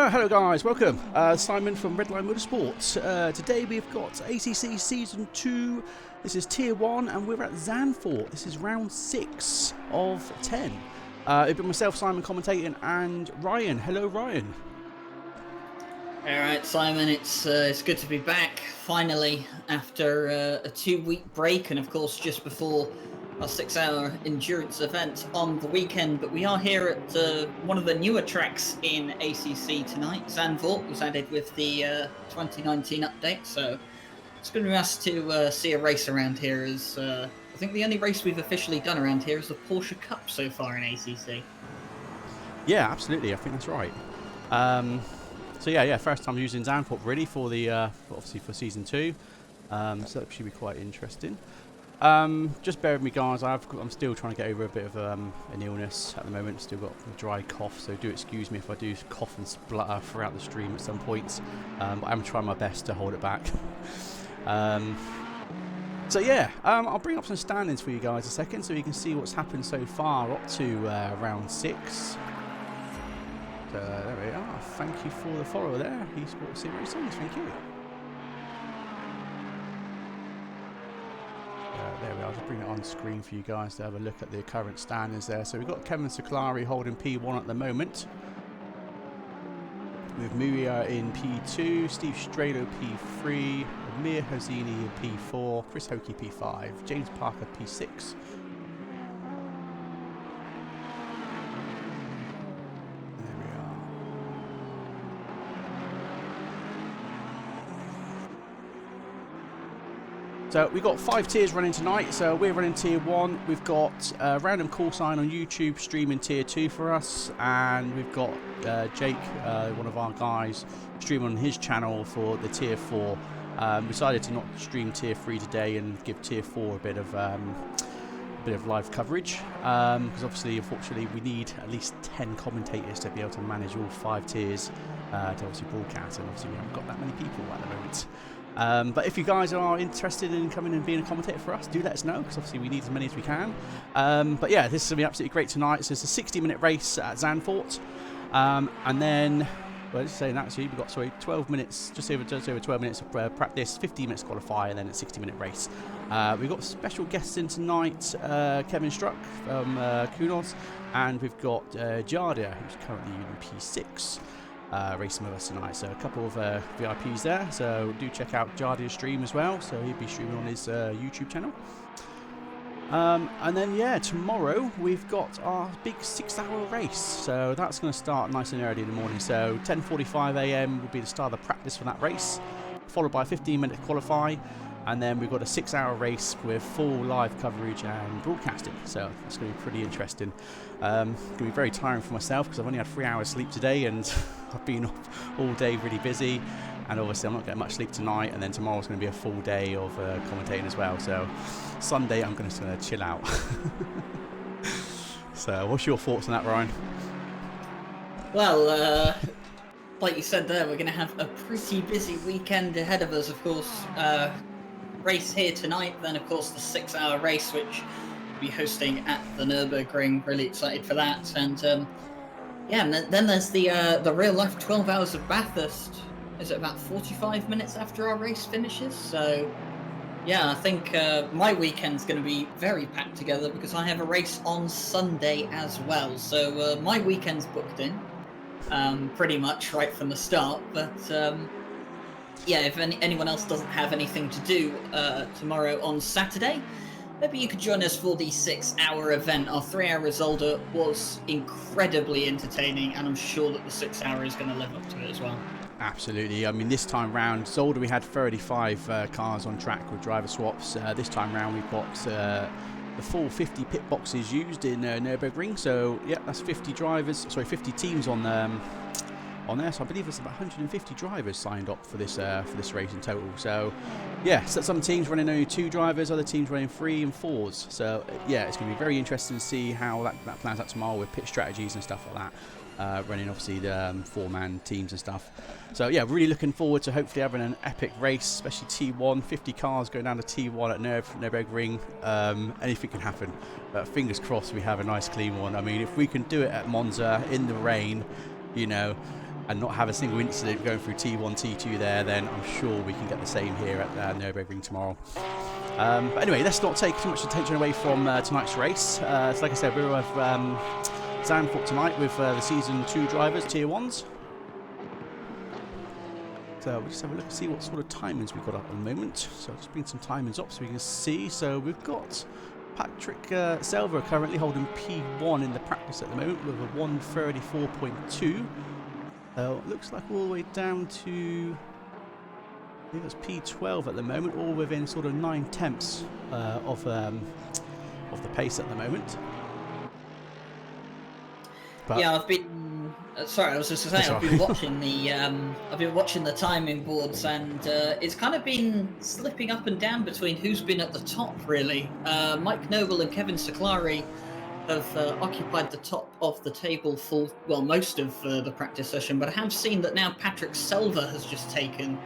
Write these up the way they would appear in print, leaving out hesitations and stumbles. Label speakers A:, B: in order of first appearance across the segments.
A: Hello guys, welcome. Simon from Redline Motorsports. Today we've got ACC Season 2. This is Tier 1 and we're at Zandvoort. This is round 6 of 10. It's been myself, Simon, commentating, and Ryan. Hello Ryan.
B: Alright Simon, it's good to be back, finally, after a 2-week break, and of course just before our 6-hour endurance event on the weekend. But we are here at one of the newer tracks in ACC tonight. Zandvoort was added with the 2019 update, so it's going to be nice to see a race around here. As I think the only race we've officially done around here is the Porsche Cup so far in ACC.
A: Yeah, absolutely. I think that's right. So yeah, first time using Zandvoort really for the obviously for Season 2. So that should be quite interesting. Just bear with me guys, I'm still trying to get over a bit of an illness at the moment. Still got a dry cough, so do excuse me if I do cough and splutter throughout the stream at some points, but I'm trying my best to hold it back. So yeah, I'll bring up some standings for you guys a second so you can see what's happened so far up to round 6. So there we are. Thank you for the follow there, eSports Series. Thank you. There we are, I'll just bring it on screen for you guys to have a look at the current standings there. So we've got Kevin Seclari holding P1 at the moment, with Muria in P2, Steve Strado P3, Amir Hosini in P4, Chris Hokie P5, James Parker P6. So we've got 5 tiers running tonight. So we're running Tier 1. We've got Random Call Sign on YouTube streaming Tier 2 for us. And we've got Jake, one of our guys, streaming on his channel for the Tier 4. Decided to not stream Tier 3 today and give Tier 4 a bit of live coverage. Because obviously, unfortunately, we need at least 10 commentators to be able to manage all 5 tiers to obviously broadcast. And obviously we haven't got that many people at the moment. But if you guys are interested in coming and being a commentator for us, do let us know, because obviously we need as many as we can. But yeah, this is going to be absolutely great tonight. So it's a 60-minute race at Zandvoort. And then, well, just saying actually, we've got, 12 minutes, just over 12 minutes of practice, 15 minutes qualify, and then a 60-minute race. We've got special guests in tonight, Kevin Struck from Kunos, and we've got Jardia, who's currently in P6. Racing with us tonight, so a couple of VIPs there, so do check out Jardia's stream as well, so he'll be streaming on his YouTube channel. And then yeah, tomorrow we've got our big 6-hour race, so that's going to start nice and early in the morning. So 10:45 AM will be the start of the practice for that race, followed by a 15-minute qualify, and then we've got a 6-hour race with full live coverage and broadcasting, so it's going to be pretty interesting. Going to be very tiring for myself because I've only had 3 hours sleep today, and I've been up all day really busy, and obviously I'm not getting much sleep tonight, and then tomorrow's going to be a full day of commentating as well. So Sunday I'm going to chill out. So what's your thoughts on that, Ryan?
B: Well, like you said there, we're going to have a pretty busy weekend ahead of us. Of course, race here tonight, then of course the 6-hour race, which we'll be hosting at the Nürburgring. Really excited for that. And yeah, and then there's the real life 12 hours of Bathurst. Is it about 45 minutes after our race finishes? So yeah, I think my weekend's going to be very packed together because I have a race on Sunday as well. So my weekend's booked in pretty much right from the start. But yeah, if anyone else doesn't have anything to do tomorrow on Saturday, maybe you could join us for the 6-hour event. Our 3-hour Zolder was incredibly entertaining, and I'm sure that the 6-hour is going to live up to it as well.
A: Absolutely. I mean, this time round, Zolder, we had 35 cars on track with driver swaps. This time round, we've got the full 50 pit boxes used in Nürburgring. So yeah, that's 50 teams on there. So I believe there's about 150 drivers signed up for this race in total. So yeah, so some teams running only 2 drivers, other teams running 3 and 4s. So yeah, it's going to be very interesting to see how that plans out tomorrow with pit strategies and stuff like that. Running obviously the 4-man teams and stuff. So yeah, really looking forward to hopefully having an epic race, especially T1, 50 cars going down to T1 at Nürburgring. Anything can happen, but fingers crossed we have a nice clean one. I mean, if we can do it at Monza in the rain, you know, and not have a single incident going through T1, T2 there, then I'm sure we can get the same here at Nürburgring tomorrow. But anyway, let's not take too much attention away from tonight's race. So like I said, we're with Zandvoort tonight with the Season 2 drivers, Tier 1s. So we'll just have a look and see what sort of timings we've got up at the moment. So I'll just bring some timings up so we can see. So we've got Patrick Selva currently holding P1 in the practice at the moment with a 1:34.2. Looks like all the way down to, I think it's P12 at the moment, all within sort of 9/10 of the pace at the moment. But
B: yeah, I've been. Sorry, I was just saying I've been watching the timing boards, and it's kind of been slipping up and down between who's been at the top. Really, Mike Noble and Kevin Siclari have occupied the top of the table for most of the practice session. But I have seen that now Patrick Selva has just taken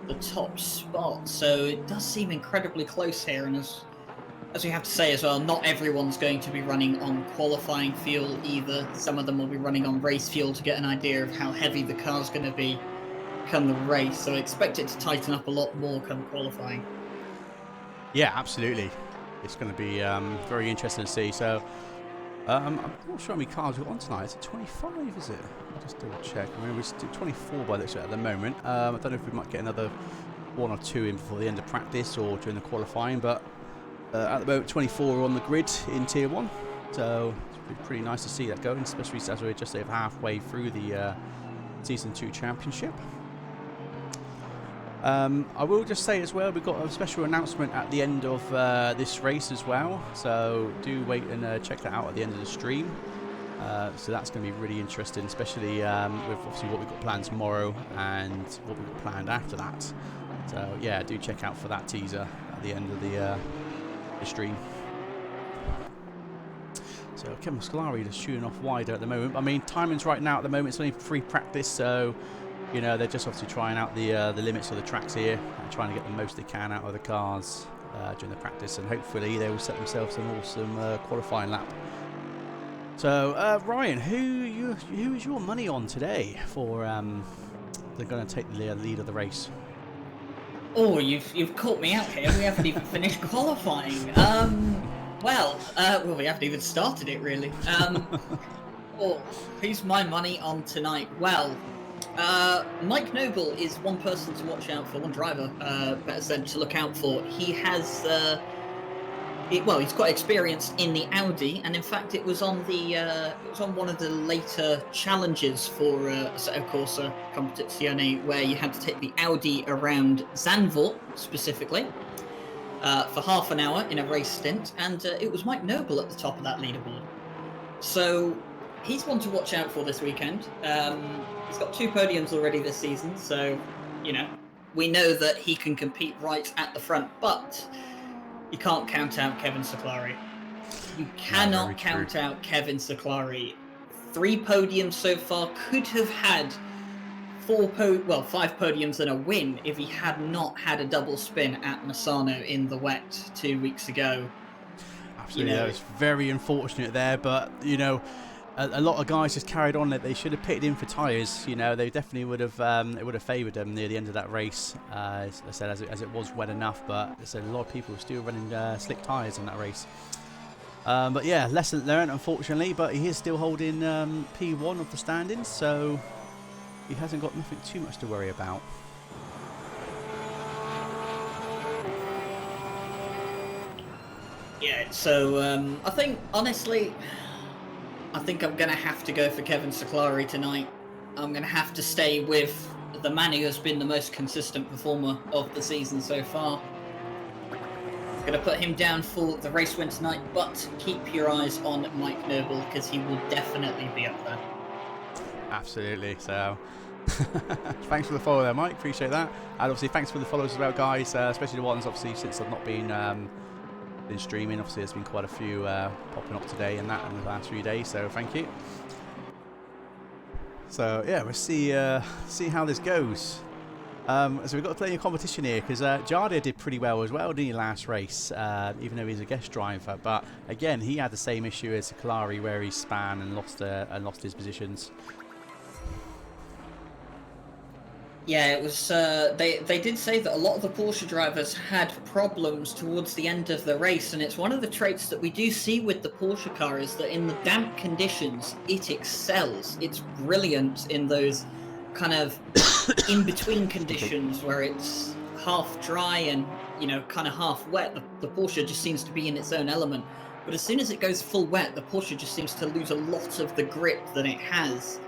B: the top spot, so it does seem incredibly close here. And as we have to say as well, not everyone's going to be running on qualifying fuel either. Some of them will be running on race fuel to get an idea of how heavy the car's going to be come the race. So expect it to tighten up a lot more come qualifying. Yeah,
A: absolutely. It's going to be very interesting to see. So I'm not sure how many cars we've got on tonight. Is it 25, is it? I'll just double check. I mean, we're 24 by this at the moment. I don't know if we might get another 1 or 2 in before the end of practice or during the qualifying, but at the moment 24 are on the grid in Tier 1. So it's pretty nice to see that going, especially as we're just over halfway through the Season 2 Championship. I will just say as well, we've got a special announcement at the end of this race as well, so do wait and check that out at the end of the stream. So that's going to be really interesting, especially with obviously what we've got planned tomorrow and what we've got planned after that. So yeah, do check out for that teaser at the end of the stream. So Kevin Scolari just shooting off wider at the moment. I mean, timings right now at the moment, it's only free practice, so you know, they're just obviously trying out the limits of the tracks here and trying to get the most they can out of the cars during the practice, and hopefully they will set themselves an awesome qualifying lap. So Ryan, who is your money on today for they're going to take the lead of the race?
B: Oh, you've caught me out here. We haven't even finished qualifying. Well, we haven't even started it really. Who's my money on tonight? Well, Mike Noble is one person to watch out for, one driver, better said, to look out for. He has, he's got experience in the Audi, and in fact, it was on one of the later challenges for Assetto Corsa Competizione, where you had to take the Audi around Zandvoort specifically for half an hour in a race stint, and it was Mike Noble at the top of that leaderboard. So he's one to watch out for this weekend. He's got 2 podiums already this season, so, you know, we know that he can compete right at the front, but you can't count out Kevin Siclari. You cannot count out Kevin Siclari. 3 podiums so far, could have had 5 podiums and a win if he had not had a double spin at Misano in the wet 2 weeks ago.
A: Absolutely, that was very unfortunate there, but, you know, a lot of guys just carried on. That they should have pitted in for tyres. You know, they definitely would have. It would have favoured them near the end of that race. As I said, as it was wet enough, but I said a lot of people were still running slick tyres in that race. But yeah, lesson learned, unfortunately. But he is still holding P1 of the standings, so he hasn't got nothing too much to worry about.
B: Yeah. So I think honestly, I think I'm going to have to go for Kevin Siclari tonight. I'm going to have to stay with the man who has been the most consistent performer of the season so far. I'm going to put him down for the race win tonight, but keep your eyes on Mike Noble because he will definitely be up there.
A: Absolutely. So thanks for the follow there, Mike. Appreciate that. And obviously thanks for the follows as well, guys, especially the ones obviously since I've not been streaming. Obviously there's been quite a few popping up today and that in the last few days, so thank you. So yeah, we'll see how this goes. So we've got plenty of competition here because Jardia did pretty well as well, didn't he, last race, even though he's a guest driver, but again he had the same issue as Kalari where he span and lost his positions.
B: Yeah, it was. They did say that a lot of the Porsche drivers had problems towards the end of the race, and it's one of the traits that we do see with the Porsche car is that in the damp conditions, it excels. It's brilliant in those kind of in between conditions where it's half dry and kind of half wet. The Porsche just seems to be in its own element. But as soon as it goes full wet, the Porsche just seems to lose a lot of the grip that it has.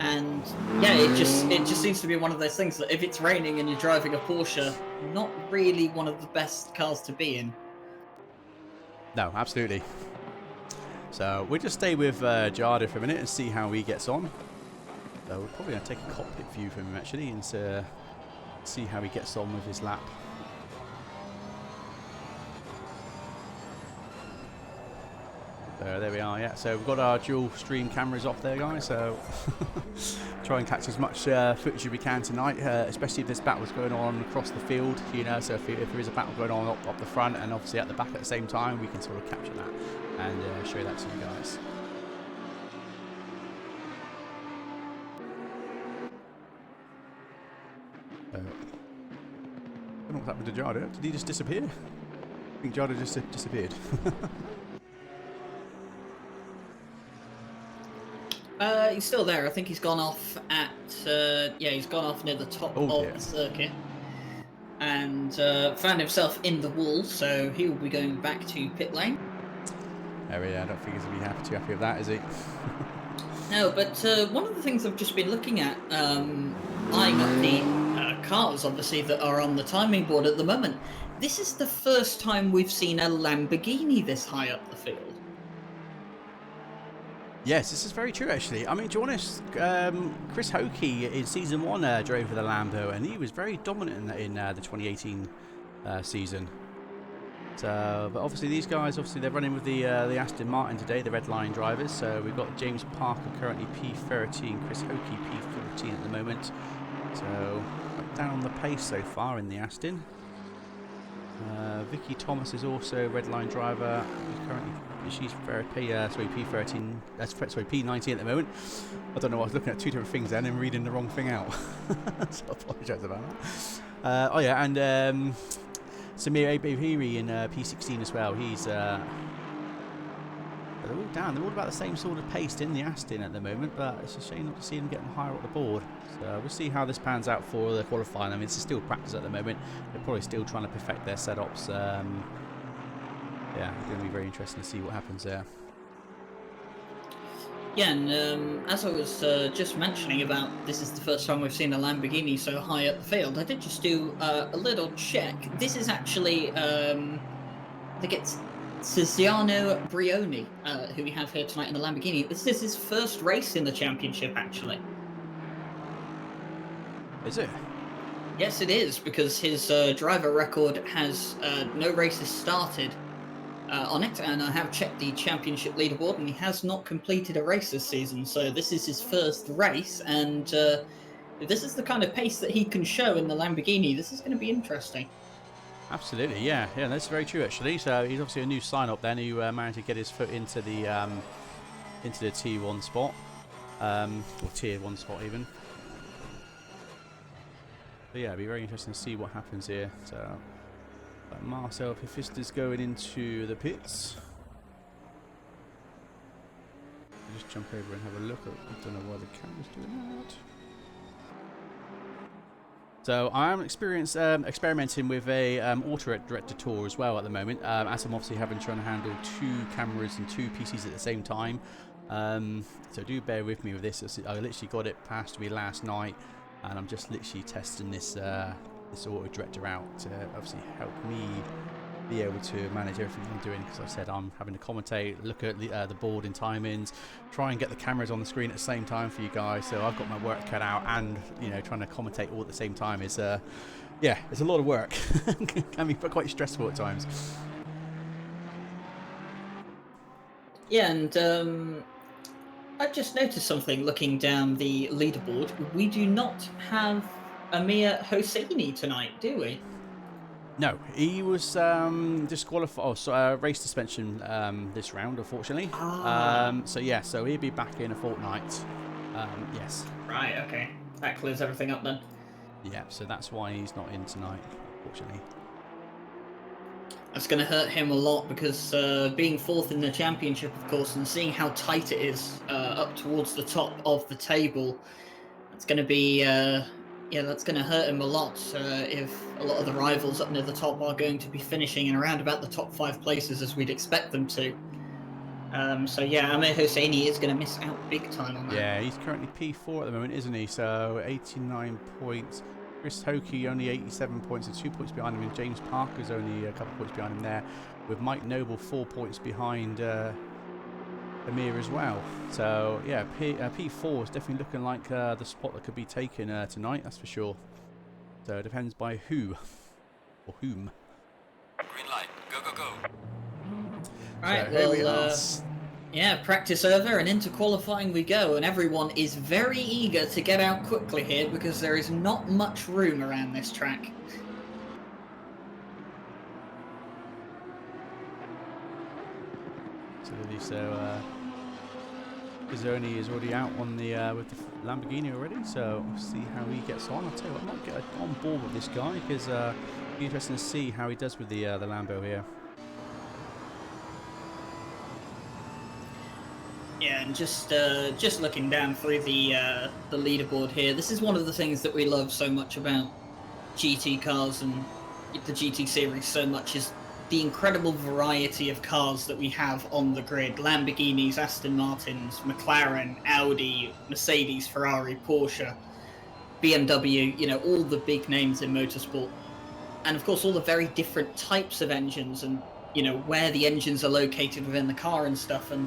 B: And yeah, it just seems to be one of those things that if it's raining and you're driving a Porsche, not really one of the best cars to be in.
A: No, absolutely. So we'll just stay with Jada for a minute and see how he gets on. So we're probably going to take a cockpit view from him actually and see how he gets on with his lap. So there we are, yeah. So we've got our dual stream cameras off there, guys. So try and catch as much footage as we can tonight, especially if this battle's going on across the field, So if there is a battle going on up the front and obviously at the back at the same time, we can sort of capture that and show that to you guys. I don't know what's happened to Jada. Did he just disappear? I think Jada just disappeared.
B: He's still there. I think he's gone off at he's gone off near the top of the circuit and found himself in the wall. So he will be going back to pit lane.
A: Oh yeah, I don't think he's gonna be too happy with that, is he?
B: No, but one of the things I've just been looking at, eyeing up the cars, obviously, that are on the timing board at the moment. This is the first time we've seen a Lamborghini this high up the field.
A: Yes, this is very true, actually. I mean, to be honest, Chris Hokie in Season 1 drove for the Lambo, and he was very dominant in the 2018 season. So, but obviously these guys, they're running with the Aston Martin today, the Red Line drivers. So we've got James Parker currently P13, Chris Hokie P14 at the moment. So quite down on the pace so far in the Aston. Vicky Thomas is also Red Line driver. She's P13. P19 at the moment. I don't know. I was looking at two different things then and reading the wrong thing out. So I apologise about that. And Samir Abahiri in P16 as well. He's they're all down. They're all about the same sort of pace in the Aston at the moment, but it's a shame not to see them getting higher up the board. So we'll see how this pans out for the qualifying. I mean, it's still practice at the moment. They're probably still trying to perfect their setups. Yeah, it's going to be very interesting to see what happens there.
B: Yeah, and as I was just mentioning about this is the first time we've seen a Lamborghini so high up the field, I did just do a little check. This is actually, I think it's Tiziano Brioni, who we have here tonight in the Lamborghini. This is his first race in the championship, actually.
A: Is it?
B: Yes, it is, because his driver record has no races started on it, and I have checked the championship leaderboard, and he has not completed a race this season, so this is his first race, and if this is the kind of pace that he can show in the Lamborghini, this is going to be interesting.
A: Absolutely, yeah, that's very true actually. So he's obviously a new sign-up then who managed to get his foot into the T1 spot, or Tier 1 spot even. But yeah, it'll be very interesting to see what happens here. So Marcel Pifista's going into the pits. I'll just jump over and have a look. I don't know why the camera's doing that. So I am experimenting with a auto director tour as well at the moment, as I'm obviously trying to handle two cameras and two PCs at the same time. So do bear with me with this. I literally got it passed to me last night, and I'm just literally testing this this auto director out to obviously help me be able to manage everything I'm doing, because I said I'm having to commentate, look at the board in timings, try and get the cameras on the screen at the same time for you guys. So I've got my work cut out, and trying to commentate all at the same time is yeah, it's a lot of work. Can be quite stressful at times.
B: Yeah, and I've just noticed something looking down the leaderboard. We do not have Amir Hosseini tonight, do we?
A: No, he was disqualified. Oh, so race suspension this round, unfortunately. So yeah, so he'll be back in a fortnight. Yes.
B: Right. Okay. That clears everything up then.
A: Yeah, so that's why he's not in tonight, unfortunately.
B: That's going to hurt him a lot because being fourth in the championship, of course, and seeing how tight it is up towards the top of the table, that's going to be, yeah, that's going to hurt him a lot if a lot of the rivals up near the top are going to be finishing in around about the top 5 places as we'd expect them to. So yeah, Amir Hosseini is going to miss out big time on that.
A: Yeah, he's currently P4 at the moment, isn't he? So 89 points. Chris Hokie only 87 points, so 2 points behind him, and James Parker's only a couple points behind him there, with Mike Noble 4 points behind Amir as well. So yeah, P4 is definitely looking like the spot that could be taken tonight, that's for sure. So it depends by who or whom.
C: Green light. Go, go, go.
B: Right,
A: so here we are.
B: Yeah, practice over and into qualifying we go, and everyone is very eager to get out quickly here because there is not much room around this track.
A: Absolutely. So Pizzoni is already out on the with the Lamborghini already, so we'll see how he gets on. I'll tell you what, I might get on board with this guy because it'll be interesting to see how he does with the Lambo here.
B: Yeah, and just looking down through the leaderboard here, this is one of the things that we love so much about GT cars and the GT series so much is the incredible variety of cars that we have on the grid. Lamborghinis, Aston Martins, McLaren, Audi, Mercedes, Ferrari, Porsche, BMW, you know, all the big names in motorsport. And of course all the very different types of engines and, you know, where the engines are located within the car and stuff. And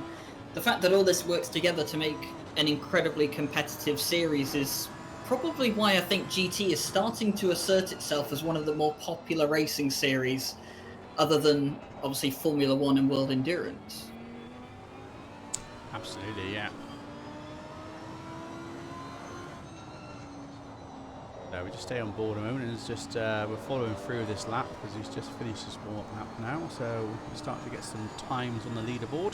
B: the fact that all this works together to make an incredibly competitive series is probably why I think GT is starting to assert itself as one of the more popular racing series, other than obviously Formula One and World Endurance.
A: Absolutely, yeah. So we just stay on board a moment, and it's just we're following through this lap because he's just finished his lap now. So we start to get some times on the leaderboard.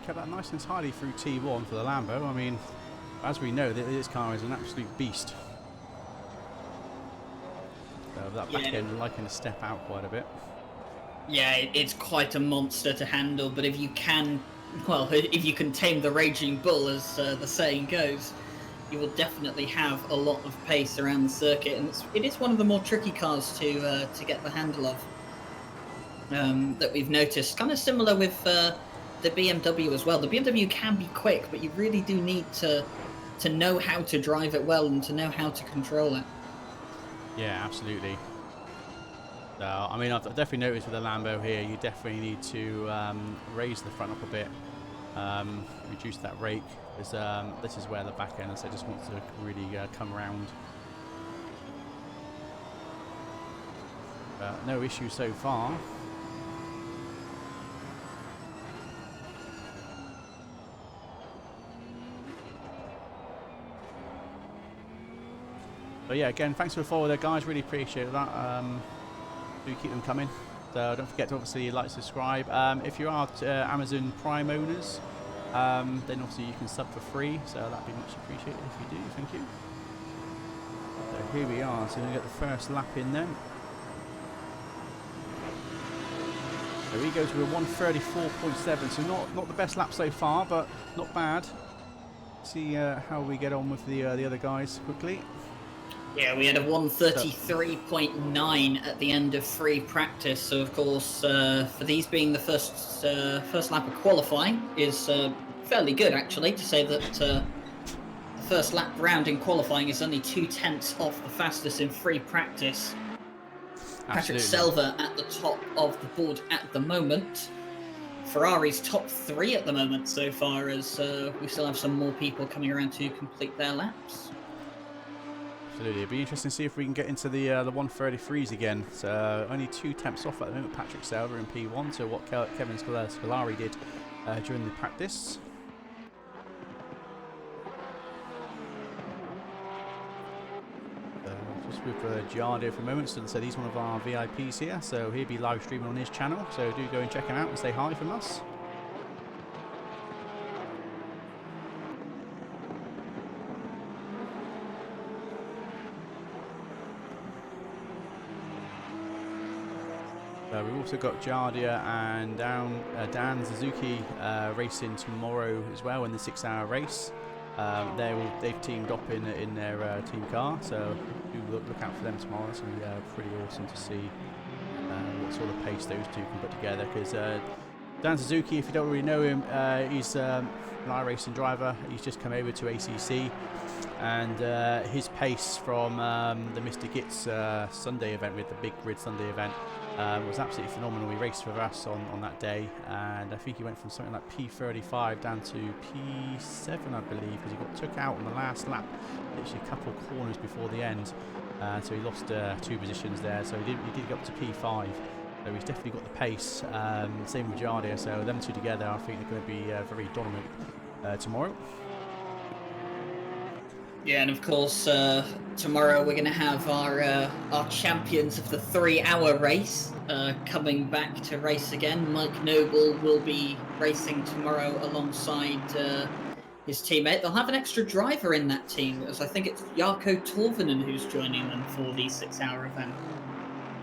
A: Kept that nice and tidy through T1 for the Lambo. I mean, as we know, this car is an absolute beast. So that back end liking to step out quite a bit.
B: Yeah, it's quite a monster to handle, but if you can, well, if you can tame the raging bull, as the saying goes, you will definitely have a lot of pace around the circuit, and it is one of the more tricky cars to get the handle of. That we've noticed, kind of similar with the BMW as well. The BMW can be quick, but you really do need to know how to drive it well and to know how to control it.
A: Yeah, absolutely. So, I mean, I've definitely noticed with the Lambo here, you definitely need to raise the front up a bit, reduce that rake, because this is where the back end, so just wants to really come around. No issue so far. But yeah, again, thanks for the follow there, guys. Really appreciate that. Do keep them coming. So don't forget to obviously like, subscribe. If you are Amazon Prime owners, then obviously you can sub for free. So that'd be much appreciated if you do. Thank you. So here we are. So we get the first lap in then. So he goes with a 1:34.7. So not the best lap so far, but not bad. See how we get on with the other guys quickly.
B: Yeah, we had a 1:33.9 at the end of free practice. So, of course, for these being the first lap of qualifying is fairly good, actually, to say that the first lap round in qualifying is only 2/10 off the fastest in free practice. Patrick Selva at the top of the board at the moment. Ferrari's top 3 at the moment so far, as we still have some more people coming around to complete their laps.
A: Absolutely, it'll be interesting to see if we can get into the 1:33s again. So only 2 temps off at the moment. Patrick Selva in P1. So what Kevin Scolari did during the practice. just with Giardia for a moment. So he's one of our VIPs here, so he'll be live streaming on his channel. So do go and check him out and say hi from us. We've also got Giardia and Dan Suzuki racing tomorrow as well in the 6-hour race. They've teamed up in their team car, so do look out for them tomorrow. It's going to be pretty awesome to see what sort of pace those two can put together. Because Dan Suzuki, if you don't really know him, he's an iRacing driver. He's just come over to ACC, and his pace from the Mr. Gitz Sunday event, with the big grid Sunday event, was absolutely phenomenal. He raced with us on that day, and I think he went from something like P35 down to P7, I believe, because he got took out on the last lap, literally a couple of corners before the end. So he lost 2 positions there. So he did get up to P5. So he's definitely got the pace. Same with Giardia. So them two together, I think they're going to be very dominant tomorrow.
B: Yeah, and of course, tomorrow we're going to have our champions of the 3-hour race coming back to race again. Mike Noble will be racing tomorrow alongside his teammate. They'll have an extra driver in that team, as I think it's Jarkko Torvinen who's joining them for the 6-hour event.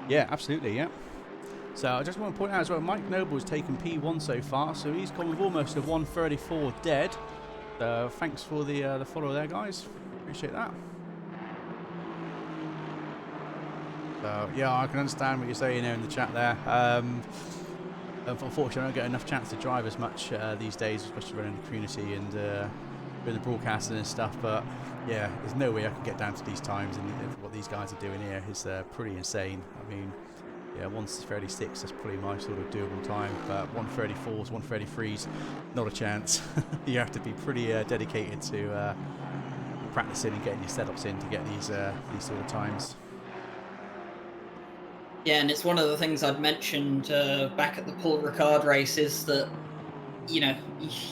B: Yeah,
A: absolutely, yeah. So I just want to point out as well, Mike Noble's taken P1 so far, so he's gone with almost a 134 dead. So thanks for the follow there, guys. Appreciate that. So yeah, I can understand what you're saying there in the chat there. Unfortunately, I don't get enough chance to drive as much these days, especially running the community and with the broadcasting and stuff. But yeah, there's no way I can get down to these times, and what these guys are doing here is pretty insane. I mean, yeah, 136, that's probably my sort of doable time, but 134s, 133s, not a chance. You have to be pretty dedicated to practicing and getting your setups in to get these sort of times.
B: Yeah, and it's one of the things I'd mentioned back at the Paul Ricard race, is that, you know,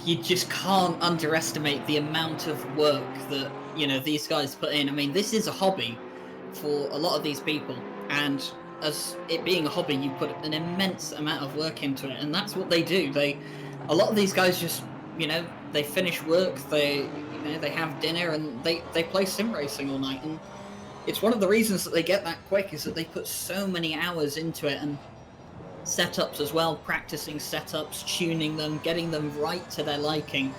B: you just can't underestimate the amount of work that, you know, these guys put in. I mean, this is a hobby for a lot of these people, and as it being a hobby, you put an immense amount of work into it, and that's what they do. A lot of these guys just, you know, they finish work, they have dinner, and they play sim racing all night. And it's one of the reasons that they get that quick, is that they put so many hours into it, and setups as well, practicing setups, tuning them, getting them right to their liking.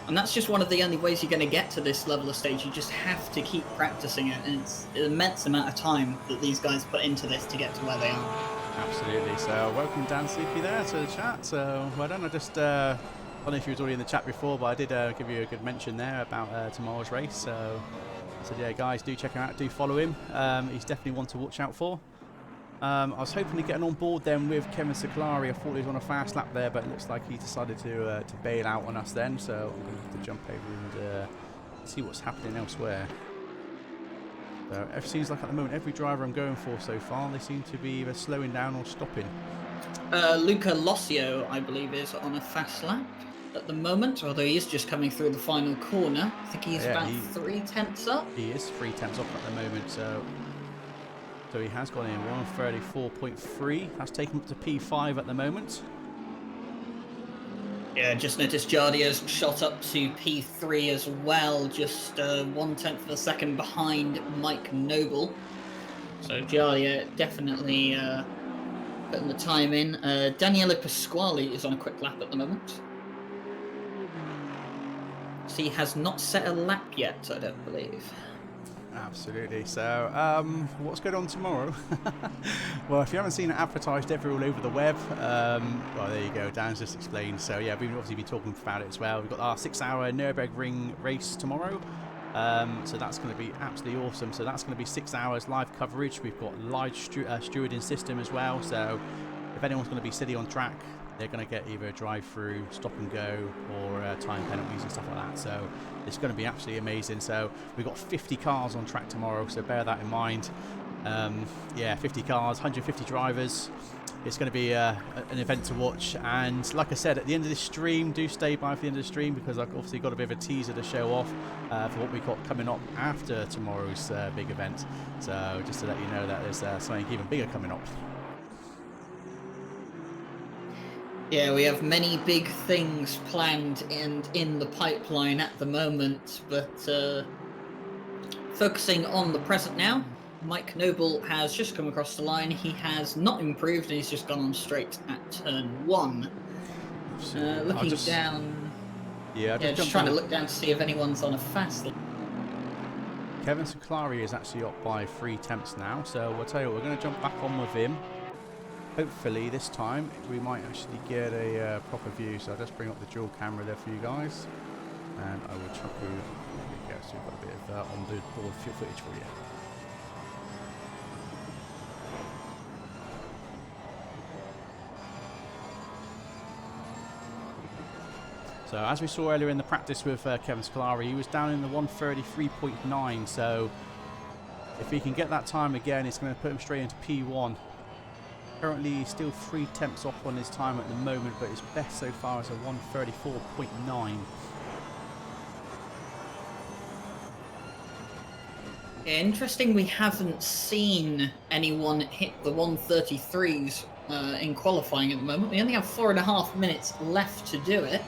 B: And that's just one of the only ways you're going to get to this level of stage. You just have to keep practicing it, and it's an immense amount of time that these guys put into this to get to where they are.
A: Absolutely. So welcome Dan Sleepy there to the chat. So well done. I don't know if you was already in the chat before, but I did give you a good mention there about tomorrow's race. So yeah, guys, do check him out, do follow him. He's definitely one to watch out for. I was hoping to get on board then with Kevin Siclari. I thought he was on a fast lap there, but it looks like he decided to bail out on us then. So I'm going to have to jump over and see what's happening elsewhere. So it seems like at the moment every driver I'm going for so far, they seem to be either slowing down or stopping.
B: Luca Lossio, I believe, is on a fast lap at the moment, although he is just coming through the final corner. I think he's about 3/10 up.
A: He is 3/10 up at the moment, so he has gone in 134.3. That's taken up to P5 at the moment.
B: Yeah, just noticed Giardia's shot up to P3 as well, just 1/10 of a second behind Mike Noble. So Giardia definitely putting the time in. Daniele Pasquale is on a quick lap at the moment. So he has not set a lap yet, I don't believe.
A: Absolutely. So, what's going on tomorrow? Well, if you haven't seen it advertised all over the web, well, there you go. Dan's just explained. So, yeah, we've obviously been talking about it as well. We've got our 6-hour Nürburgring race tomorrow. So that's going to be absolutely awesome. So that's going to be 6 hours live coverage. We've got live stewarding system as well. So if anyone's going to be silly on track, they're going to get either a drive-through, stop and go, or time penalties and stuff like that. So it's going to be absolutely amazing. So we've got 50 cars on track tomorrow, so bear that in mind. Yeah, 50 cars, 150 drivers. it's going to be an event to watch. And like I said, at the end of this stream, do stay by for the end of the stream, because I've obviously got a bit of a teaser to show off for what we've got coming up after tomorrow's big event. So just to let you know that there's something even bigger coming up.
B: Yeah, we have many big things planned and in the pipeline at the moment, but focusing on the present now, Mike Noble has just come across the line. He has not improved, and he's just gone on straight at turn 1. Looking down...
A: Yeah,
B: just trying to look down to see if anyone's on a fast lane.
A: Kevin Siclari is actually up by 3 tenths now, so we'll tell you what, we're going to jump back on with him. Hopefully this time we might actually get a proper view, so I'll just bring up the dual camera there for you guys, and I will chuck you. There we go, so we've got a bit of on-board footage for you. So as we saw earlier in the practice with Kevin Scolari, he was down in the 1:33.9, so if he can get that time again, it's going to put him straight into P1. Currently he's still 3 tenths off on his time at the moment, but his best so far is a 1:34.9.
B: Interesting, we haven't seen anyone hit the 1:33s in qualifying at the moment. We only have 4.5 minutes left to do it.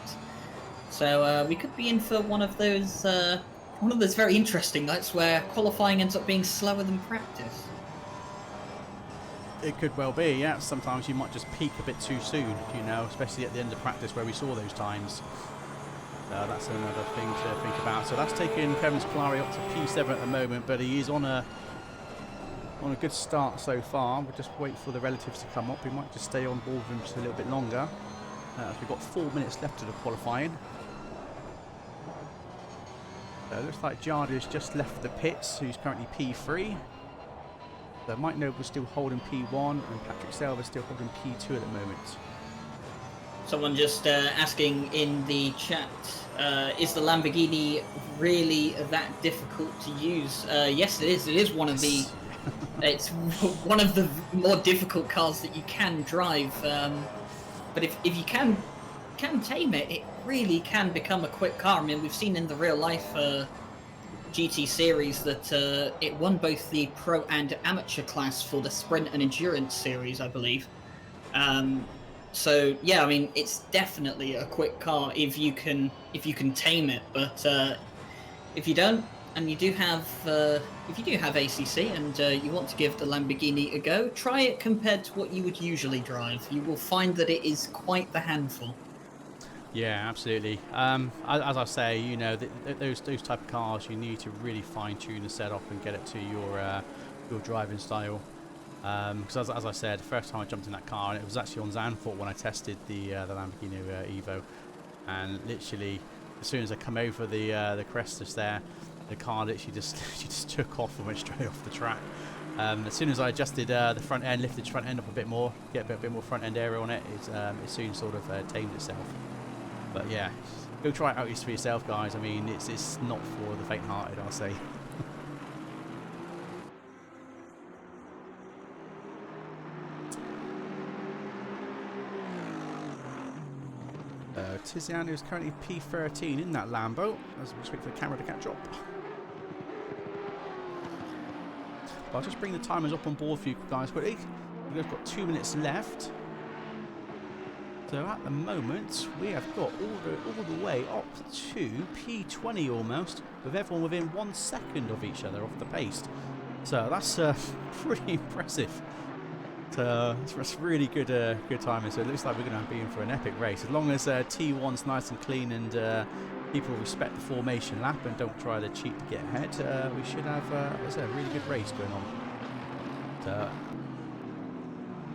B: So we could be in for one of those very interesting nights where qualifying ends up being slower than practice.
A: It could well be, yeah. Sometimes you might just peak a bit too soon, you know, especially at the end of practice where we saw those times. That's another thing to think about. So that's taking Kevin Scolari up to P7 at the moment, but he is on a good start so far. We'll just wait for the relatives to come up. We might just stay on board with him just a little bit longer. We've got 4 minutes left of the qualifying. It looks like Jardi's just left the pits, who's currently P3. So Mike Noble's still holding P1, and Patrick Selva's still holding P2 at the moment.
B: Someone just asking in the chat, is the Lamborghini really that difficult to use? Yes, it is. It is one of the... it's one of the more difficult cars that you can drive. But if you can tame it, it really can become a quick car. I mean, we've seen in the real life GT series that it won both the pro and amateur class for the sprint and endurance series, I believe. So yeah, I mean, it's definitely a quick car if you can tame it. But if you don't, and you do have if you do have ACC and you want to give the Lamborghini a go, try it compared to what you would usually drive. You will find that it is quite the handful.
A: Yeah, absolutely. As I say, you know, those type of cars, you need to really fine-tune the setup and get it to your driving style. Because as I said, the first time I jumped in that car, and it was actually on Zandvoort when I tested the Lamborghini Evo, and literally as soon as I come over the crest just there, the car literally just took off and went straight off the track. As soon as I adjusted the front end, lifted the front end up a bit more, get a bit more front end area on it, it soon sort of tamed itself. But yeah, go try it out for yourself, guys. I mean, it's not for the faint-hearted, I'll say. Tiziano is currently P13 in that Lambo, as we wait for the camera to catch up. But I'll just bring the timers up on board for you guys quickly. We've got 2 minutes left. So at the moment, we have got all the way up to P20 almost, with everyone within 1 second of each other off the pace. So that's pretty impressive. So it's really good timing. So it looks like we're going to be in for an epic race. As long as T1's nice and clean and people respect the formation lap and don't try to cheat to get ahead, we should have a really good race going on. So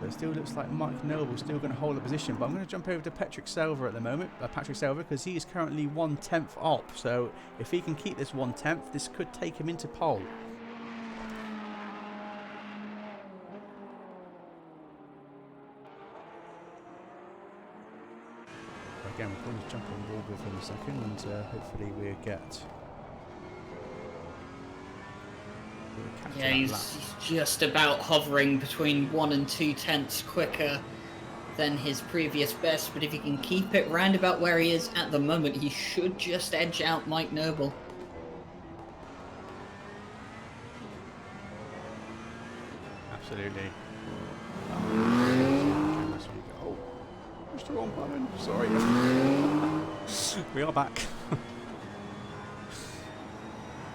A: it still looks like Mike Noble's still going to hold the position, but I'm going to jump over to Patrick Selva at the moment, because he is currently 1/10 up. So if he can keep this 1/10, this could take him into pole. Again, we're going to jump on board with him a second, and hopefully we'll get.
B: Yeah, he's just about hovering between 1 and 2 tenths quicker than his previous best, but if he can keep it round about where he is at the moment, he should just edge out Mike Noble.
A: Absolutely. Oh, pushed the wrong button. Sorry. We are back.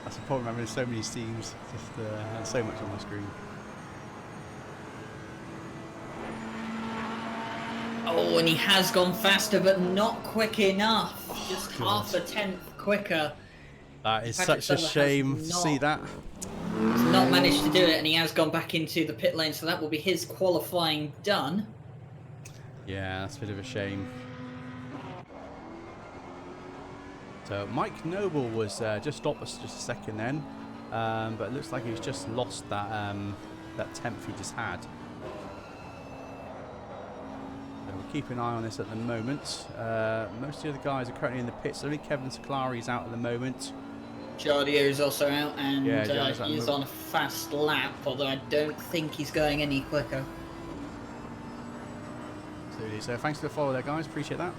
A: That's the problem having so many teams, just so much on the screen.
B: Oh, and he has gone faster, but not quick enough. Just
A: God.
B: half a tenth quicker.
A: That is
B: Patrick
A: such a
B: Summer
A: shame to
B: has
A: see that.
B: He's not managed to do it, and he has gone back into the pit lane, so that will be his qualifying done.
A: Yeah, that's a bit of a shame. So Mike Noble was just stopped us just a second then, but it looks like he's just lost that that temp he just had. So we'll keep an eye on this at the moment. Most of the other guys are currently in the pits. Only Kevin Scolari's out at the moment.
B: Jardio is also out, and
A: yeah,
B: he is on a fast lap, although I don't think he's going any quicker.
A: Absolutely. So thanks for the follow there, guys. Appreciate that.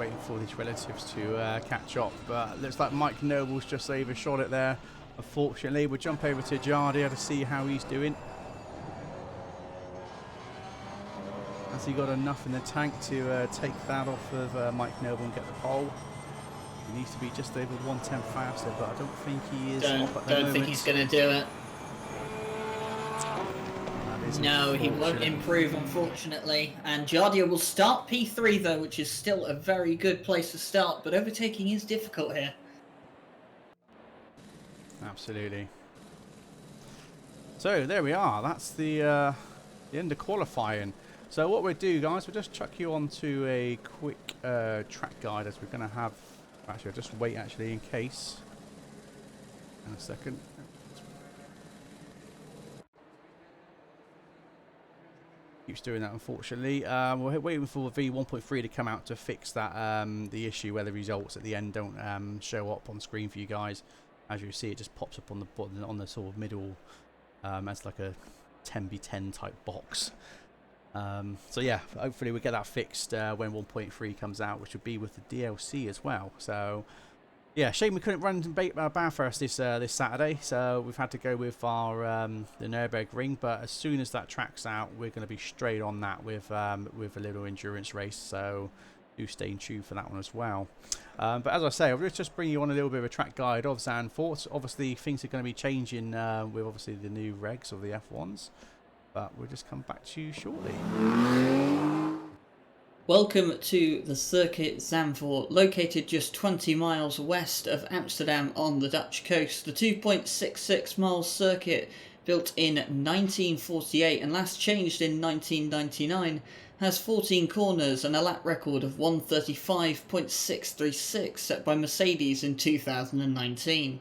A: Waiting for these relatives to catch up, but looks like Mike Noble's just overshot it there. Unfortunately, we'll jump over to Jardia to see how he's doing. Has he got enough in the tank to take that off of Mike Noble and get the pole? He needs to be just over 1/10 faster, but I don't think he is.
B: Don't think he's going to do it. No, he won't improve, unfortunately. And Jardia will start P3, though, which is still a very good place to start, but overtaking is difficult here.
A: Absolutely. So, there we are. That's the end of qualifying. So, what we'll do, guys, we'll just chuck you onto a quick track guide as we're going to have... Actually, I'll just wait, actually, in case. In a second. Keeps doing that, unfortunately. We're waiting for V1.3 to come out to fix that the issue where the results at the end don't show up on screen for you guys. As you see, it just pops up on the button on the sort of middle as like a 10x10 type box. So yeah, hopefully we get that fixed when 1.3 comes out, which will be with the DLC as well. So yeah, shame we couldn't run Bathurst this Saturday, so we've had to go with our the Nürburgring. But as soon as that track's out, we're going to be straight on that with a little endurance race. So do stay tuned for that one as well. But as I say, I'll just bring you on a little bit of a track guide of Zandvoort. Obviously, things are going to be changing with obviously the new regs of the F1s. But we'll just come back to you shortly.
B: Welcome to the Circuit Zandvoort, located just 20 miles west of Amsterdam on the Dutch coast. The 2.66 mile circuit, built in 1948 and last changed in 1999, has 14 corners and a lap record of 135.636 set by Mercedes in 2019.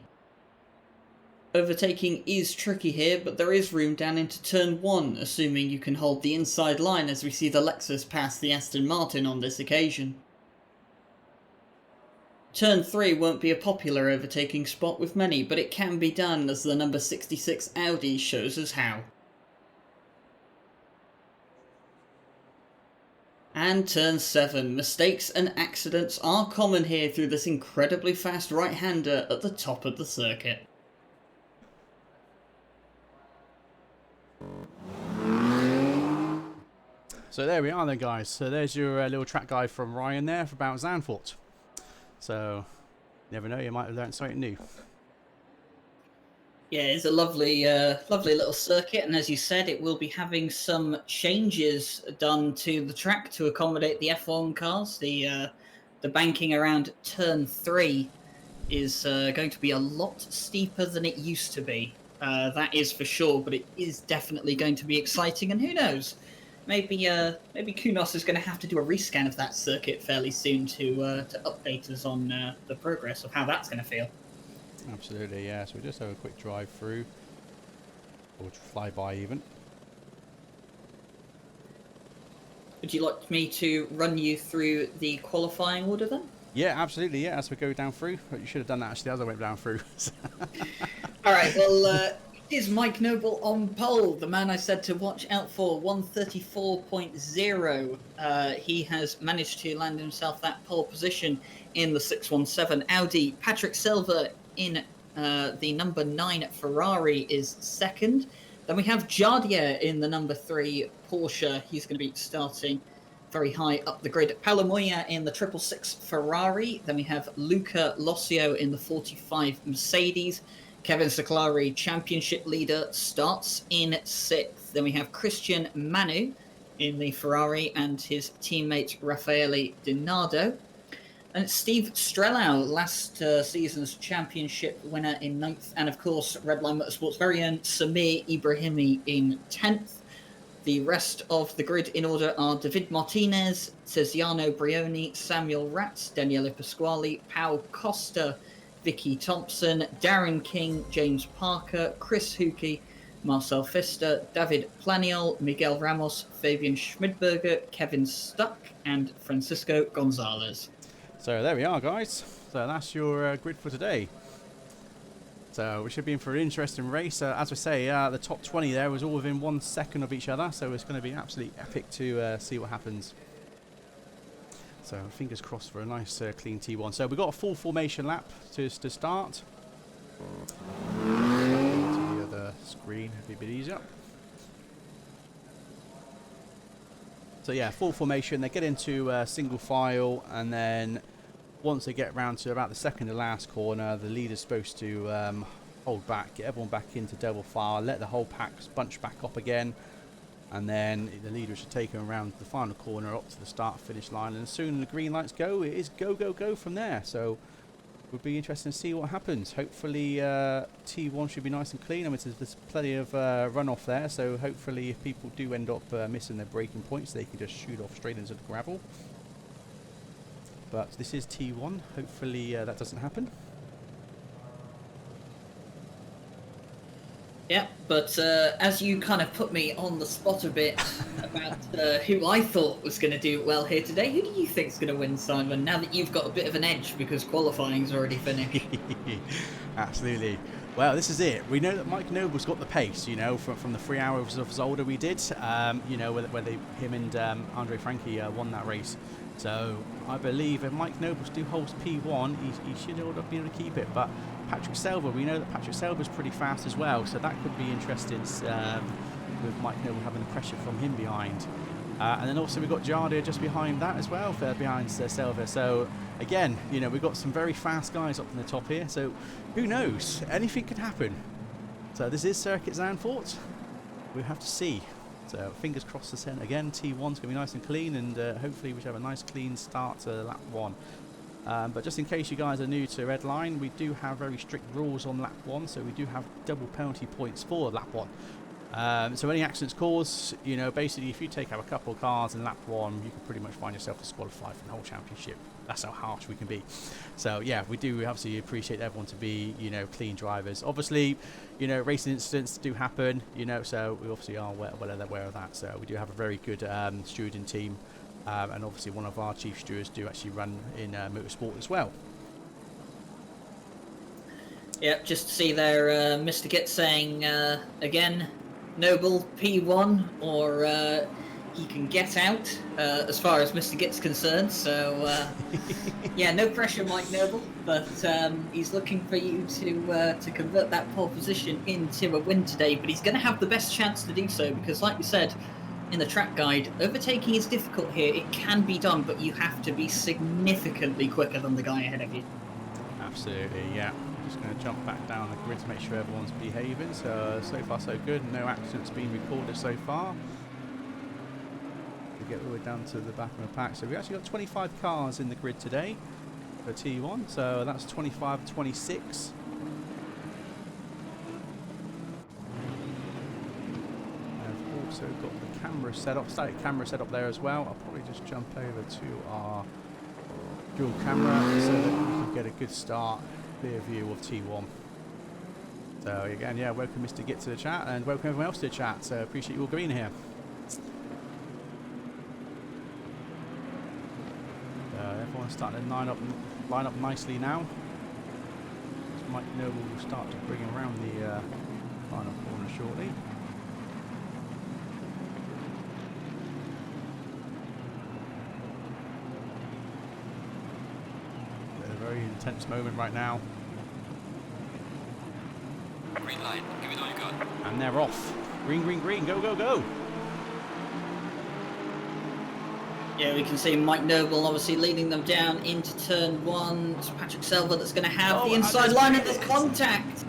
B: Overtaking is tricky here, but there is room down into turn 1, assuming you can hold the inside line as we see the Lexus pass the Aston Martin on this occasion. Turn 3 won't be a popular overtaking spot with many, but it can be done as the number 66 Audi shows us how. And turn 7. Mistakes and accidents are common here through this incredibly fast right-hander at the top of the circuit.
A: So there we are then, guys. So there's your little track guide from Ryan there for about Zandvoort. So, you never know, you might have learned something new.
B: Yeah, it's a lovely little circuit, and as you said, it will be having some changes done to the track to accommodate the F1 cars. The banking around turn 3 is going to be a lot steeper than it used to be. That is for sure, but it is definitely going to be exciting, and who knows? Maybe Kunos is going to have to do a rescan of that circuit fairly soon to update us on the progress of how that's going to feel.
A: Absolutely, yeah. So we'll just have a quick drive through, or fly by even.
B: Would you like me to run you through the qualifying order then?
A: Yeah, absolutely. Yeah, as we go down through. But you should have done that actually. The other way down through.
B: All right, well, here's Mike Noble on pole, the man I said to watch out for, 134.0. He has managed to land himself that pole position in the 617 Audi. Patrick Silva in the number 9 Ferrari is second. Then we have Jardier in the number 3 Porsche. He's going to be starting very high up the grid. Paolo Moya in the 666 Ferrari. Then we have Luca Lossio in the 45 Mercedes. Kevin Seclari, championship leader, starts in 6th. Then we have Christian Manu in the Ferrari and his teammate Raffaele Dinardo. And it's Steve Strelau, last season's championship winner in 9th. And of course, Redline Motorsport's very own Samir Ibrahimi in 10th. The rest of the grid in order are David Martinez, Tiziano Brioni, Samuel Ratz, Daniele Pasquale, Pau Costa, Vicky Thompson, Darren King, James Parker, Chris Hookey, Marcel Pfister, David Planiol, Miguel Ramos, Fabian Schmidberger, Kevin Stuck, and Francisco Gonzalez.
A: So there we are, guys. So that's your grid for today. So we should be in for an interesting race. As I say, the top 20 there was all within 1 second of each other, so it's going to be absolutely epic to see what happens. So fingers crossed for a nice clean T1. So we've got a full formation lap to start. To the other screen, a bit easier. So yeah, full formation. They get into single file, and then once they get round to about the second to last corner, the leader's supposed to hold back, get everyone back into double file, let the whole pack bunch back up again, and then the leader should take them around the final corner up to the start finish line, and as soon as the green lights go, it is go go go from there. So it would be interesting to see what happens. Hopefully T1 should be nice and clean. I mean, there's plenty of runoff there, so hopefully if people do end up missing their braking points, they can just shoot off straight into the gravel. But this is T1. Hopefully that doesn't happen.
B: Yeah, but as you kind of put me on the spot a bit about who I thought was going to do well here today, who do you think's going to win, Simon, now that you've got a bit of an edge because qualifying's already finished?
A: Absolutely. Well, this is it. We know that Mike Noble's got the pace, you know, from the 3 hours of Zolder we did, you know, where him and Andre Frankie won that race. So I believe if Mike Nobles do holds P1, he should be able to keep it. But Patrick Selva, we know that Patrick Selva's pretty fast as well, so that could be interesting with Mike Noble having the pressure from him behind. And then also we've got Jardia just behind that as well, behind Selva. So again, you know, we've got some very fast guys up in the top here, so who knows? Anything could happen. So this is Circuit Zandvoort. We'll have to see. So fingers crossed this end. Again, T1's going to be nice and clean, and hopefully we should have a nice clean start to lap 1. But just in case you guys are new to Redline, we do have very strict rules on lap 1, so we do have double penalty points for lap 1. So any accidents caused, you know, basically if you take out a couple of cars in lap 1, you can pretty much find yourself disqualified from the whole championship. That's how harsh we can be. So yeah, we do obviously appreciate everyone to be, you know, clean drivers. Obviously, you know, racing incidents do happen, you know, so we obviously are well aware of that. So we do have a very good stewarding team, and obviously one of our chief stewards do actually run in motorsport as well.
B: Yep, just to see there, Mr. Git saying again, Noble P1 or he can get out as far as Mr. Git's concerned. So yeah, no pressure, Mike Noble, but he's looking for you to convert that pole position into a win today. But he's going to have the best chance to do so because, like we said in the track guide, overtaking is difficult here. It can be done, but you have to be significantly quicker than the guy ahead of you.
A: Absolutely, yeah. Just going to jump back down the grid to make sure everyone's behaving. So far so good. No accidents being recorded so far. We get all the way down to the back of the pack. So we actually got 25 cars in the grid today for T1. So that's 25, 26. And I've also got the camera set up, static camera set up there as well. I'll probably just jump over to our dual camera so that we can get a good start. Clear view of T1. So again, yeah, welcome Mr. Git to the chat, and welcome everyone else to the chat. So appreciate you all being here. Cars starting to line up nicely now. Mike Noble will start to bring around the final corner shortly. A very intense moment right now.
C: Green light. Give it all you got.
A: And they're off. Green, green, green. Go, go, go.
B: Yeah, we can see Mike Noble obviously leading them down into turn 1. It's Patrick Selva that's going to have the inside line of this contact.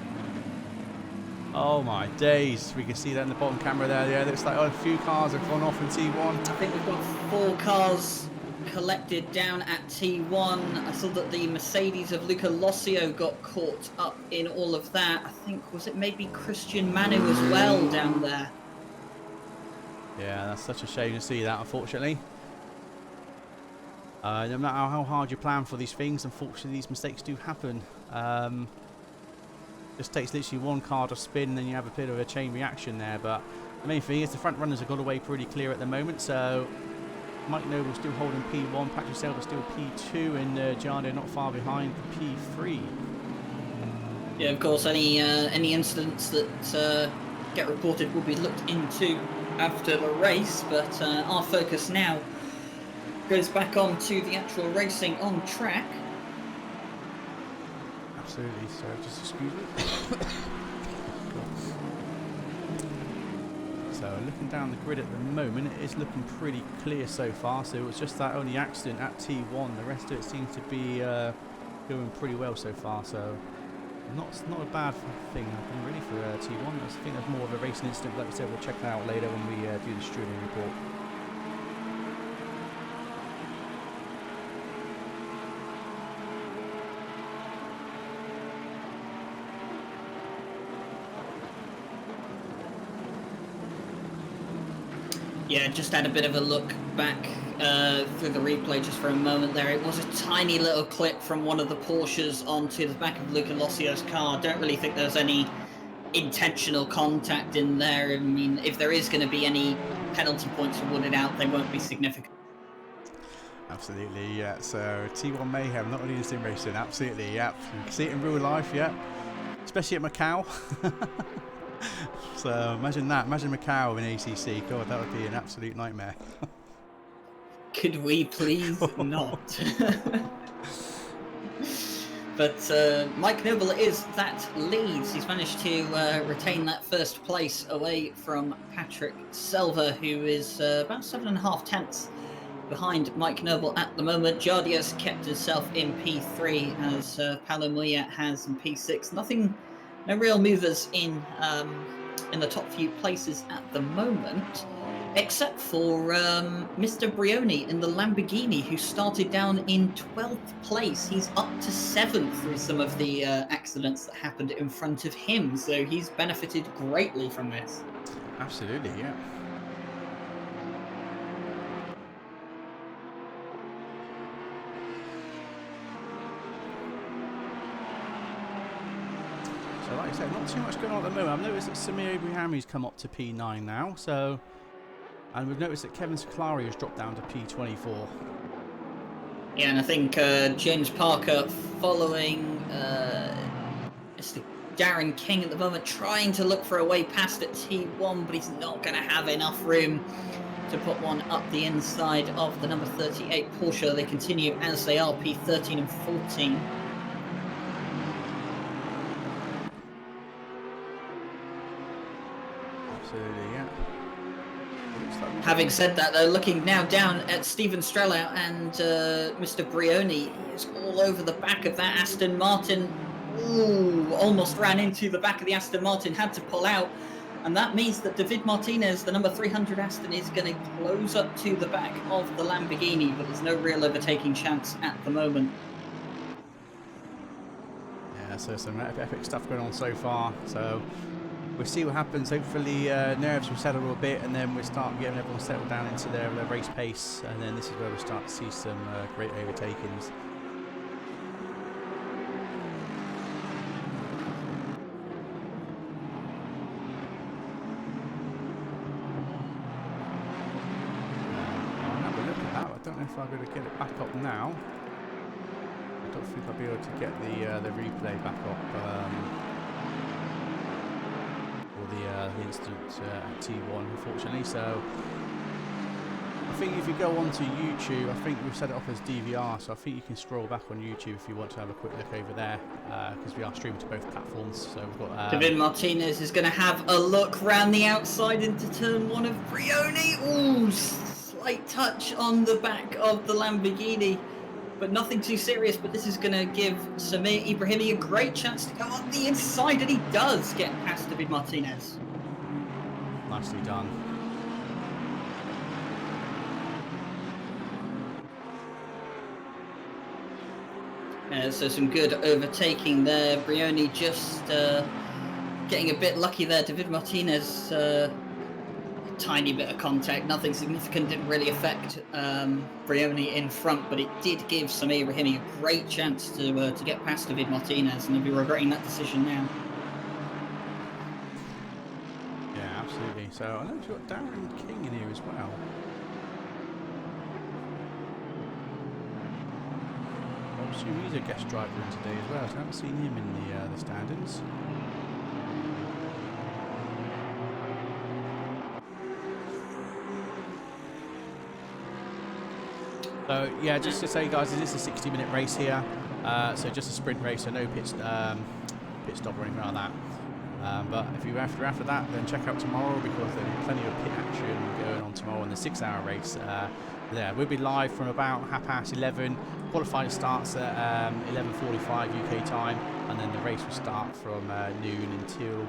A: Oh my days. We can see that in the bottom camera there. Yeah, looks like a few cars have gone off in T1.
B: I think we've got 4 cars collected down at T1. I saw that the Mercedes of Luca Lossio got caught up in all of that. I think, was it maybe Christian Manu as well down there?
A: Yeah, that's such a shame to see that, unfortunately. No matter how hard you plan for these things, unfortunately these mistakes do happen. Just takes literally one car to spin and then you have a bit of a chain reaction there, but the main thing is the front runners have got away pretty clear at the moment, so Mike Noble still holding P1, Patrick Selva still P2, and Giardo not far behind for P3.
B: Yeah, of course, any incidents that get reported will be looked into after the race, but our focus now goes back on to the actual racing on track.
A: Absolutely, so just excuse me. So looking down the grid at the moment, it is looking pretty clear so far, so it was just that only accident at T1, the rest of it seems to be going pretty well so far, so not a bad thing happening really for T1. I think that's more of a racing incident, like I said, we'll check that out later when we do the streaming report.
B: Yeah, just had a bit of a look back through the replay just for a moment there. It was a tiny little clip from one of the Porsches onto the back of Luca Lossio's car. Don't really think there's any intentional contact in there. I mean, if there is going to be any penalty points awarded out, they won't be significant.
A: Absolutely, yeah. So T1 mayhem, not only in sim racing, absolutely, yeah. You can see it in real life, yeah. Especially at Macau. So imagine that, imagine Macau in ACC. God, that would be an absolute nightmare.
B: Could we please not? But Mike Noble is that leads. He's managed to retain that first place away from Patrick Selva, who is about 7.5 tenths behind Mike Noble at the moment. Jardia's kept himself in P3 as Paulo Muya has in P6. No real movers in the top few places at the moment, except for Mr. Brioni in the Lamborghini, who started down in 12th place. He's up to 7th through some of the accidents that happened in front of him, so he's benefited greatly from this.
A: Absolutely, yeah. So like I said, not too much going on at the moment. I've noticed that Samir Abrahami's come up to P9 now, so... And we've noticed that Kevin Scolari has dropped down to P24.
B: Yeah, and I think James Parker following Mr. Darren King at the moment, trying to look for a way past at T1, but he's not going to have enough room to put one up the inside of the number 38 Porsche. They continue as they are, P13 and 14.
A: Absolutely, yeah.
B: Having said that, though, looking now down at Steven Strelau and Mr. Brioni, he is all over the back of that Aston Martin. Ooh, almost ran into the back of the Aston Martin, had to pull out. And that means that David Martinez, the number 300 Aston, is going to close up to the back of the Lamborghini, but there's no real overtaking chance at the moment.
A: Yeah, so some epic stuff going on so far. So we'll see what happens. Hopefully nerves will settle a bit, and then we'll start getting everyone settled down into their race pace, and then this is where we'll start to see some great overtakings. I'll have a look at that. I don't know if I'm going to get it back up now. don't think I'll be able to get the replay back up, or the instant at T1, unfortunately. So I think if you go onto YouTube, I think we've set it up as DVR, so I think you can scroll back on YouTube if you want to have a quick look over there, because we are streaming to both platforms. So we've got
B: David Martinez is going to have a look round the outside into turn 1 of Brioni. Ooh, slight touch on the back of the Lamborghini, but nothing too serious. But this is going to give Samir Ibrahimi a great chance to go on the inside, and he does get past David Martinez.
A: nicely done.
B: So some good overtaking there. Brioni just getting a bit lucky there. David Martinez, a tiny bit of contact, nothing significant, didn't really affect Brioni in front, but it did give Samir Rahimi a great chance to get past David Martinez, and he'll be regretting that decision now.
A: Yeah, absolutely. So I know you've got Darren King in here as well. I assume he's a guest driver in today as well, so I haven't seen him in the standings. So yeah, just to say, guys, it is a 60-minute race here, so just a sprint race, so no pit stop or anything like that. But if you're after that, then check out tomorrow, because there'll be plenty of pit action going on tomorrow in the 6-hour race. There, we'll be live from about 11:30. Qualifying starts at 11:45 UK time, and then the race will start from noon until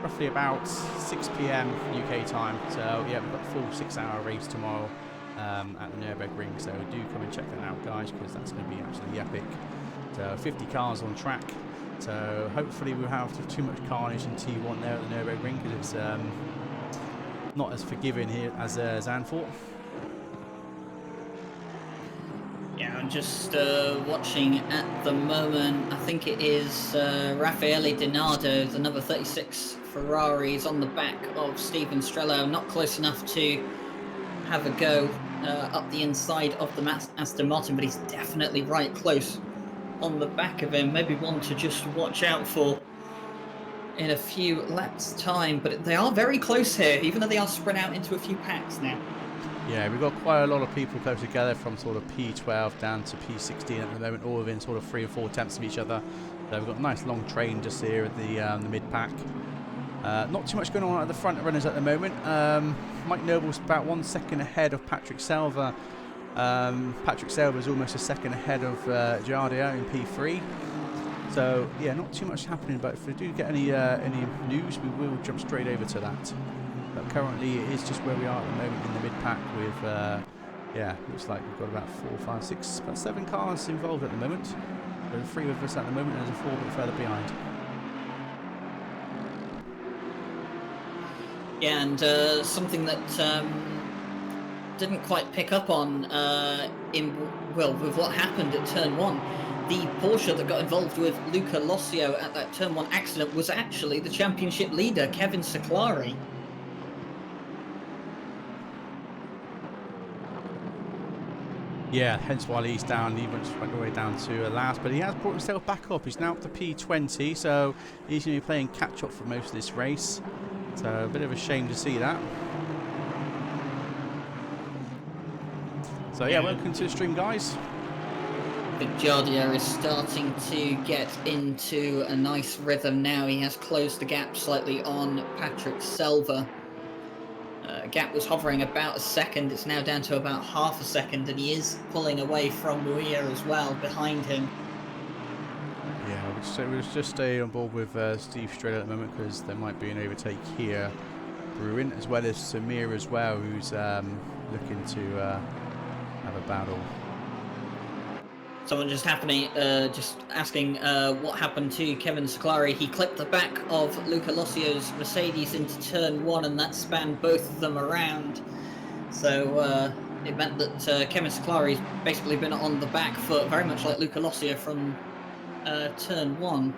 A: roughly about 6 PM UK time. So yeah, we've got a full 6-hour race tomorrow at the Nürburgring. So do come and check that out, guys, because that's going to be absolutely epic. So 50 cars on track. So hopefully we'll have too much carnage in T1 there at the Nürburgring, because it's not as forgiving here as Zandvoort.
B: Yeah, I'm just watching at the moment. I think it is Raffaele Dinardo, the number 36 Ferrari, is on the back of Steven Strello. Not close enough to have a go up the inside of the Aston Martin, but he's definitely right close on the back of him. Maybe one to just watch out for in a few laps' time. But they are very close here, even though they are spread out into a few packs now.
A: Yeah, we've got quite a lot of people close together, from sort of P12 down to P16 at the moment, all within sort of 3 or 4 tenths of each other. So we've got a nice long train just here at the mid-pack. Not too much going on at the front runners at the moment. Mike Noble's about 1 second ahead of Patrick Selva. Patrick Selva is almost a second ahead of Giardia in P3. So yeah, not too much happening, but if we do get any news, we will jump straight over to that. But currently it is just where we are at the moment in the mid-pack with, yeah, looks like we've got about 4, 5, 6, about 7 cars involved at the moment. There are 3 of us at the moment, and there's a 4 a bit further behind.
B: Yeah, and something that didn't quite pick up on with what happened at turn 1. The Porsche that got involved with Luca Lossio at that turn 1 accident was actually the championship leader, Kevin Seclari.
A: Yeah, hence why he's down. He went all the way down to last, but he has brought himself back up. He's now up to P20, so he's going to be playing catch-up for most of this race. So a bit of a shame to see that. So yeah, welcome to the stream, guys.
B: I think Giardia is starting to get into a nice rhythm now. He has closed the gap slightly on Patrick Selva. Gap was hovering about a second. It's now down to about half a second, and he is pulling away from Muir as well behind him.
A: Yeah, we'll just stay on board with Steve Strello at the moment, because there might be an overtake here brewing, as well as Samir as well, who's looking to have a battle.
B: Someone just asking what happened to Kevin Seclari. He clipped the back of Luca Lossio's Mercedes into turn 1, and that spanned both of them around. So it meant that Kevin Seclari's basically been on the back foot, very much like Luca Lossio from turn 1.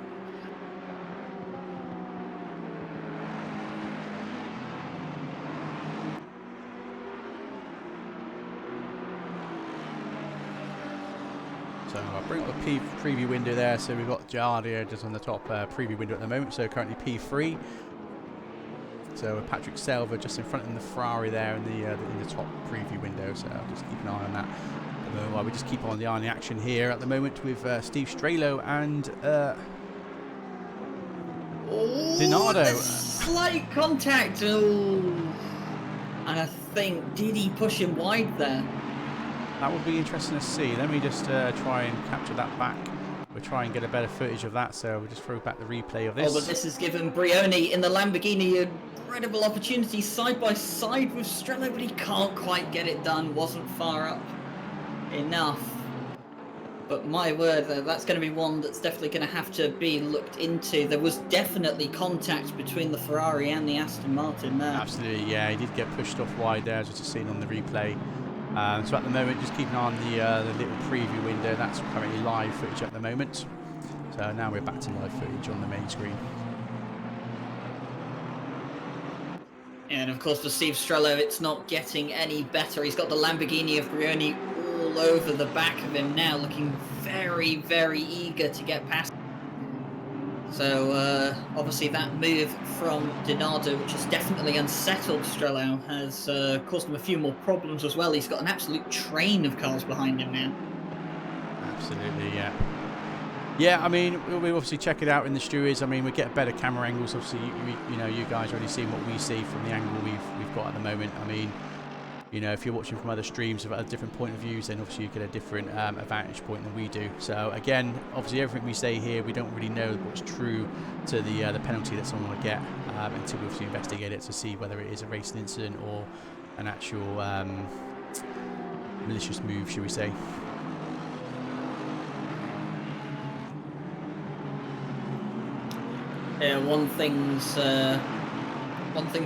A: So I'll bring up the preview window there. So we've got Giardia just on the top preview window at the moment. So currently P3. So Patrick Selva just in front of the Ferrari there in the top preview window. So I'll just keep an eye on that. While we just keep on the eye on the action here at the moment with Steve Strelo and Dinardo.
B: Slight contact. Oh. And I think, did he push him wide there?
A: That would be interesting to see. Let me just try and capture that back. We'll try and get a better footage of that. So we'll just throw back the replay of this.
B: Oh, but this has given Brioni in the Lamborghini an incredible opportunity side by side with Strelo, but he can't quite get it done. Wasn't far up enough. But my word, that's going to be one that's definitely going to have to be looked into. There was definitely contact between the Ferrari and the Aston Martin there.
A: Absolutely, yeah. He did get pushed off wide there, as we've just seen on the replay. So at the moment, just keeping an eye on the little preview window. That's currently live footage at the moment. So now we're back to live footage on the main screen.
B: And of course for Steve Strelo, it's not getting any better. He's got the Lamborghini of Brioni all over the back of him now, looking very, very eager to get past. So obviously that move from Dinardo, which has definitely unsettled Strelo, has caused him a few more problems as well. He's got an absolute train of cars behind him now.
A: Absolutely, yeah. Yeah, I mean, we obviously check it out in the stewards. I mean, we get better camera angles. Obviously, you know, you guys already seen what we see from the angle we've got at the moment. I mean, you know, if you're watching from other streams with a different point of views, then obviously you get a different advantage point than we do. So again, obviously everything we say here, we don't really know what's true to the penalty that someone will get until we obviously investigate it to see whether it is a racing incident or an actual malicious move, should we say.
B: Yeah, one thing's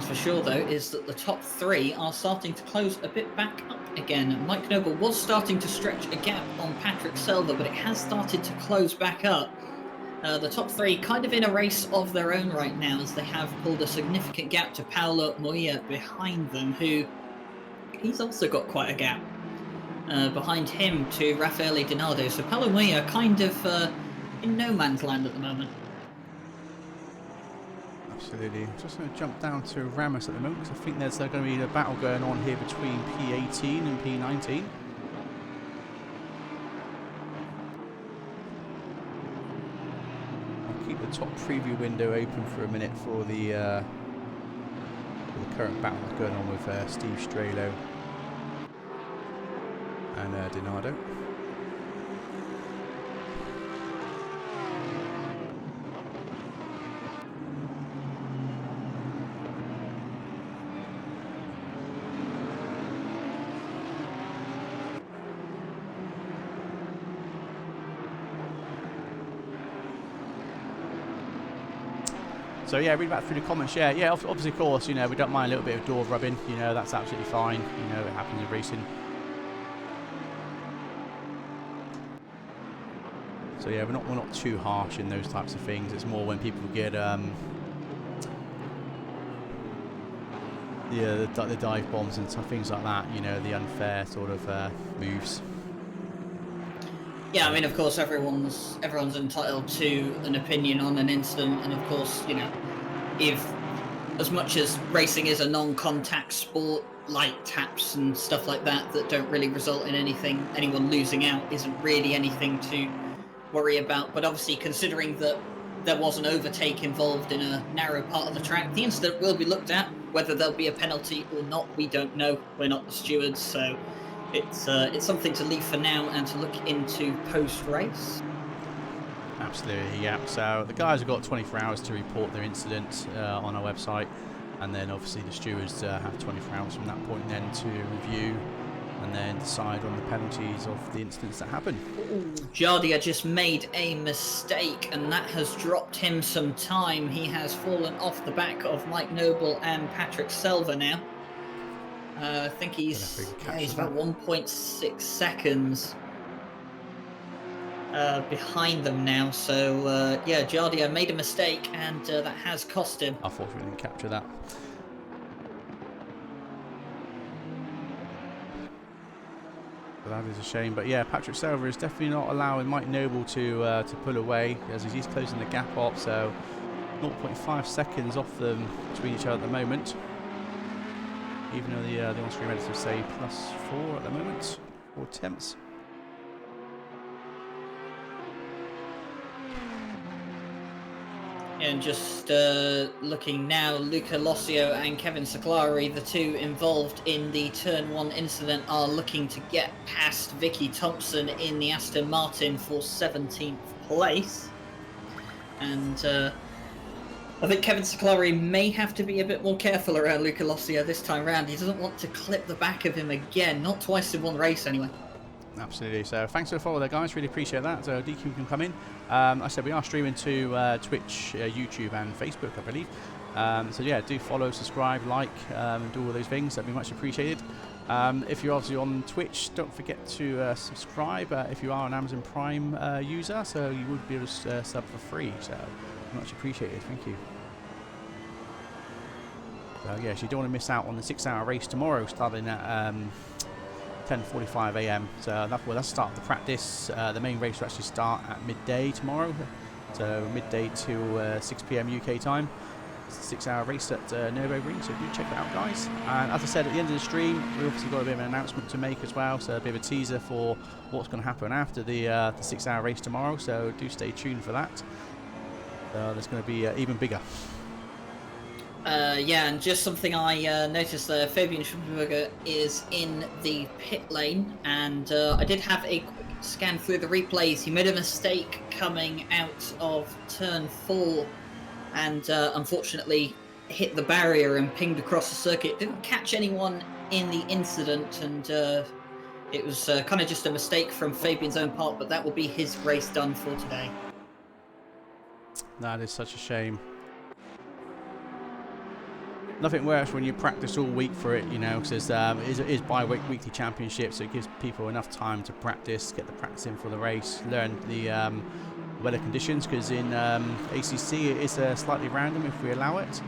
B: for sure though is that the top three are starting to close a bit back up again. Mike Noble was starting to stretch a gap on Patrick Selva, but it has started to close back up. The top three kind of in a race of their own right now, as they have pulled a significant gap to Paolo Moya behind them, who he's also got quite a gap behind him to Raffaele Dinardo. So Paolo Moya kind of in no man's land at the moment.
A: Absolutely. Just going to jump down to Ramos at the moment because I think there's going to be a battle going on here between P18 and P19. I'll keep the top preview window open for a minute for the current battle that's going on with Steve Strelo and Dinardo. So yeah, read back through the comments. Yeah, obviously, of course, you know, we don't mind a little bit of door rubbing. You know, that's absolutely fine. You know, it happens in racing. So yeah, we're not too harsh in those types of things. It's more when people get the dive bombs and things like that. You know, the unfair sort of moves.
B: Yeah, I mean, of course, everyone's entitled to an opinion on an incident, and of course, you know, if as much as racing is a non-contact sport, light taps and stuff like that don't really result in anyone losing out, isn't really anything to worry about. But obviously, considering that there was an overtake involved in a narrow part of the track, the incident will be looked at. Whether there'll be a penalty or not, we don't know. We're not the stewards, so it's something to leave for now and to look into post-race.
A: Absolutely, yeah. So the guys have got 24 hours to report their incident on our website, and then obviously the stewards have 24 hours from that point then to review and then decide on the penalties of the incidents that happen.
B: Giardia just made a mistake, and that has dropped him some time. He has fallen off the back of Mike Noble and Patrick Selva now. I think he's about 1.6 seconds behind them now. So, yeah, Giardia made a mistake, and that has cost him.
A: Unfortunately, we didn't capture that. So that is a shame. But yeah, Patrick Silver is definitely not allowing Mike Noble to pull away, as he's closing the gap up. So 0.5 seconds off them between each other at the moment. Even though the on-screen editors say +4 at the moment, 4 tenths.
B: And just looking now, Luca Lossio and Kevin Siclari, the two involved in the Turn 1 incident, are looking to get past Vicky Thompson in the Aston Martin for 17th place. And I think Kevin Siclari may have to be a bit more careful around Luca Lossio this time round. He doesn't want to clip the back of him again, not twice in one race anyway.
A: Absolutely. So thanks for the follow there, guys. Really appreciate that. So DQ can come in. I said we are streaming to Twitch, YouTube, and Facebook, I believe. So yeah, do follow, subscribe, like, and do all those things. That'd be much appreciated. If you're obviously on Twitch, don't forget to subscribe if you are an Amazon Prime user. So you would be able to sub for free. So much appreciated. Thank you. So yes, you don't want to miss out on the 6-hour race tomorrow, starting at 10:45 a.m. So that's the start of the practice. The main race will actually start at midday tomorrow, so midday to 6 p.m. UK time. It's a 6-hour race at Nürburgring, so do check that out, guys. And as I said at the end of the stream, we obviously got a bit of an announcement to make as well, so a bit of a teaser for what's going to happen after the 6-hour race tomorrow. So do stay tuned for that. There's going to be even bigger.
B: Yeah, and just something I noticed there, Fabian Schumberger is in the pit lane, and I did have a quick scan through the replays. He made a mistake coming out of turn 4 and unfortunately hit the barrier and pinged across the circuit. Didn't catch anyone in the incident, and it was kind of just a mistake from Fabian's own part, but that will be his race done for today.
A: That is such a shame. Nothing worse when you practice all week for it, you know, because it is bi-weekly championship, so it gives people enough time to practice, get the practice in for the race, learn the weather conditions, because in ACC it is slightly random if we allow it.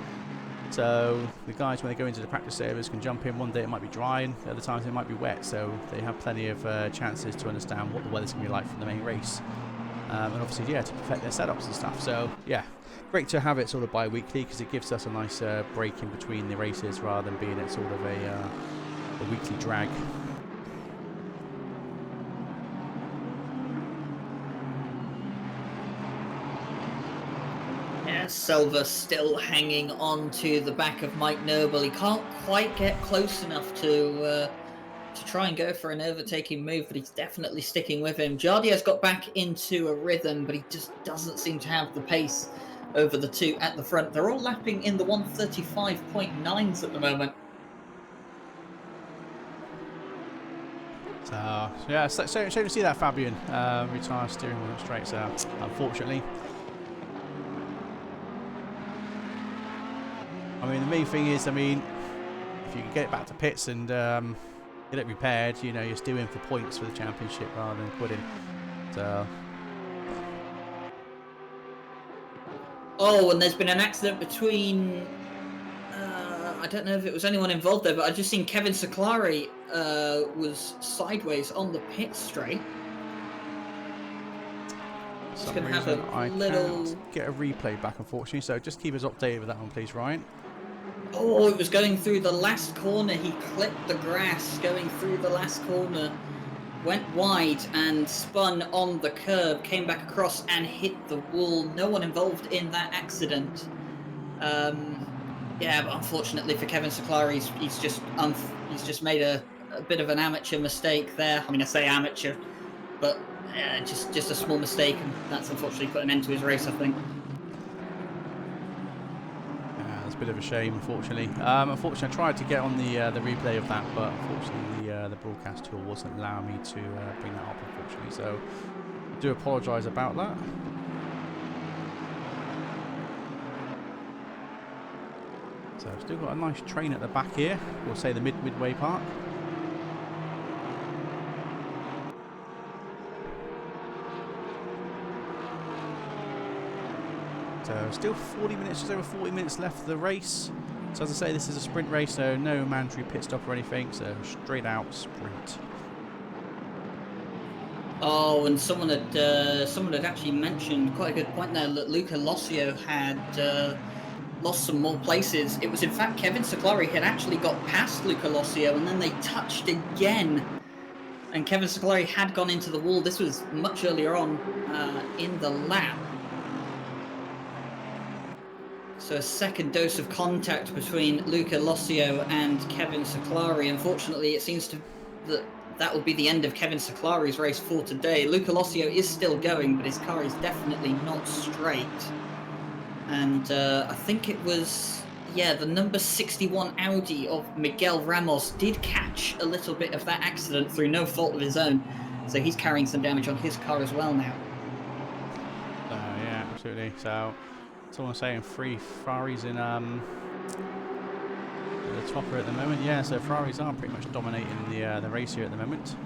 A: So the guys, when they go into the practice areas, can jump in. One day it might be dry, and other times it might be wet, so they have plenty of chances to understand what the weather's going to be like for the main race. And obviously, yeah, to perfect their setups and stuff. So, yeah, great to have it sort of bi-weekly, because it gives us a nice break in between the races rather than being at sort of a weekly drag.
B: Yeah, Silva still hanging on to the back of Mike Noble. He can't quite get close enough to try and go for an overtaking move, but he's definitely sticking with him. Jardier's got back into a rhythm, but he just doesn't seem to have the pace over the two at the front. They're all lapping in the 135.9s at the moment.
A: So, yeah, shame to see that Fabian retire steering wheel straight, so unfortunately. I mean, the main thing is, I mean, if you can get back to pits and get it repaired, you know, you're still in for points for the championship rather than quitting. So.
B: Oh, and there's been an accident between. I don't know if it was anyone involved there, but I just seen Kevin Siclari was sideways on the pit straight.
A: For some reason, I can't get a replay back, unfortunately, so just keep us updated with that one, please, Ryan.
B: Oh, it was going through the last corner. He clipped the grass going through the last corner, went wide and spun on the curb, came back across and hit the wall. No one involved in that accident. Yeah, but unfortunately for Kevin Siclari, he's just made a bit of an amateur mistake there. I mean, I say amateur, but just a small mistake, and that's unfortunately put an end to his race, I think.
A: It's a bit of a shame, unfortunately. Unfortunately, I tried to get on the replay of that, but unfortunately the broadcast tool wasn't allowing me to bring that up, unfortunately. So I do apologise about that. So I've still got a nice train at the back here. We'll say the midway part. So still 40 minutes, just over 40 minutes left of the race. So as I say, this is a sprint race, so no mandatory pit stop or anything, so straight out sprint.
B: Oh, and someone had actually mentioned quite a good point there that Luca Lossio had lost some more places. It was in fact Kevin Seclari had actually got past Luca Lossio, and then they touched again. And Kevin Seclari had gone into the wall. This was much earlier on in the lap. So a second dose of contact between Luca Lossio and Kevin Seclari. Unfortunately, it seems that will be the end of Kevin Seclari's race for today. Luca Lossio is still going, but his car is definitely not straight. And I think it was, yeah, the number 61 Audi of Miguel Ramos did catch a little bit of that accident through no fault of his own. So he's carrying some damage on his car as well now.
A: Yeah, absolutely. So someone's saying 3 Ferraris in the topper at the moment. Yeah, so Ferraris are pretty much dominating the race here at the moment.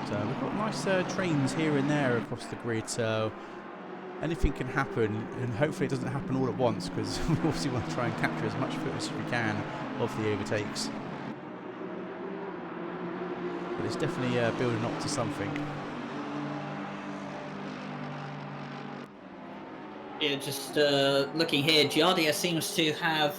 A: So we've got nice trains here and there across the grid, so anything can happen, and hopefully it doesn't happen all at once, because we obviously want to try and capture as much footage as we can of the overtakes. But it's definitely building up to something.
B: Yeah, just looking here, Giardia seems to have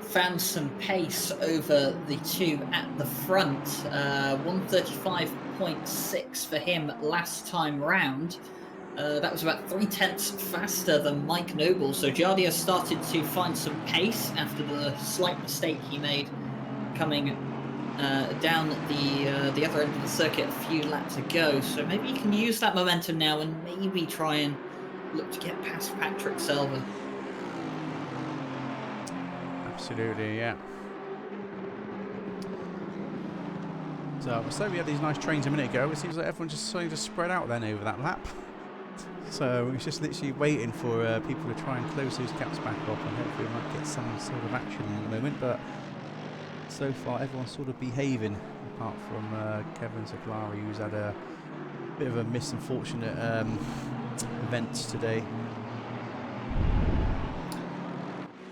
B: found some pace over the two at the front. 135.6 for him last time round. That was about 3/10 faster than Mike Noble. So Giardia started to find some pace after the slight mistake he made coming down the other end of the circuit a few laps ago. So maybe he can use that momentum now and maybe try and look to get past Patrick Selva.
A: Absolutely, yeah. So we had these nice trains a minute ago. It seems like everyone's just starting to spread out then over that lap. So it's just literally waiting for people to try and close those gaps back up, and hopefully we might get some sort of action in the moment. But so far everyone's sort of behaving, apart from Kevin Seclari, who's had a bit of a misunfortunate event today.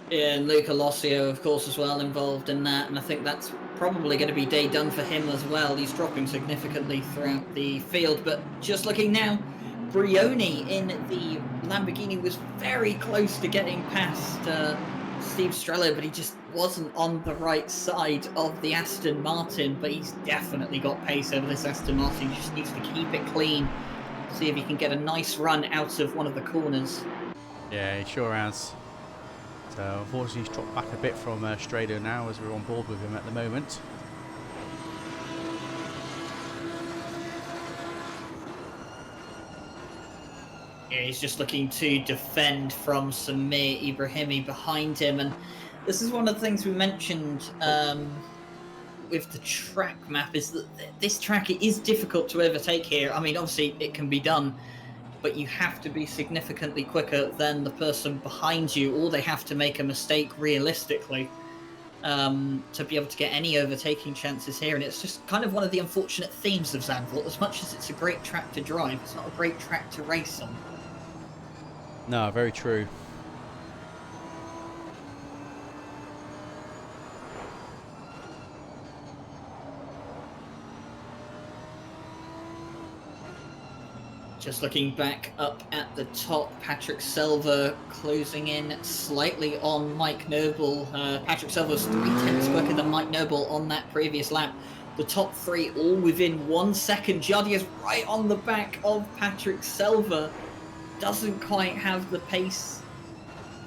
B: Yeah, and Luca Lossio, of course, as well involved in that, and I think that's probably going to be day done for him as well. He's dropping significantly throughout the field, but just looking now, Brioni in the Lamborghini was very close to getting past Steve Strello, but he just wasn't on the right side of the Aston Martin. But he's definitely got pace over this Aston Martin. He just needs to keep it clean, see if he can get a nice run out of one of the corners.
A: Yeah, he sure has. So unfortunately he's dropped back a bit from Strado now, as we're on board with him at the moment.
B: Yeah, he's just looking to defend from Samir Ibrahimi behind him, and this is one of the things we mentioned with the track map, is that this track, it is difficult to overtake here. I mean, obviously it can be done, but you have to be significantly quicker than the person behind you, or they have to make a mistake realistically to be able to get any overtaking chances here. And it's just kind of one of the unfortunate themes of Zandvoort. As much as it's a great track to drive, it's not a great track to race on.
A: No, very true.
B: Just looking back up at the top, Patrick Selva closing in slightly on Mike Noble. Patrick Selva was 3/10 quicker than Mike Noble on that previous lap. The top three all within 1 second. Giardia's right on the back of Patrick Selva. Doesn't quite have the pace.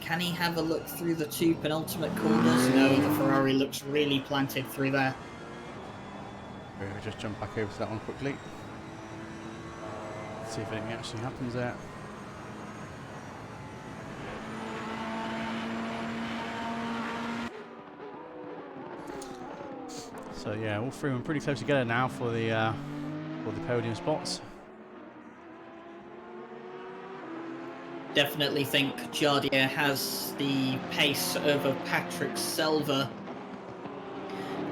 B: Can he have a look through the two penultimate corners? No, the Ferrari looks really planted through there.
A: We'll just jump back over to that one quickly. See if anything actually happens there. So yeah, all three of them pretty close together now for the podium spots.
B: Definitely think Giardia has the pace over Patrick Selva.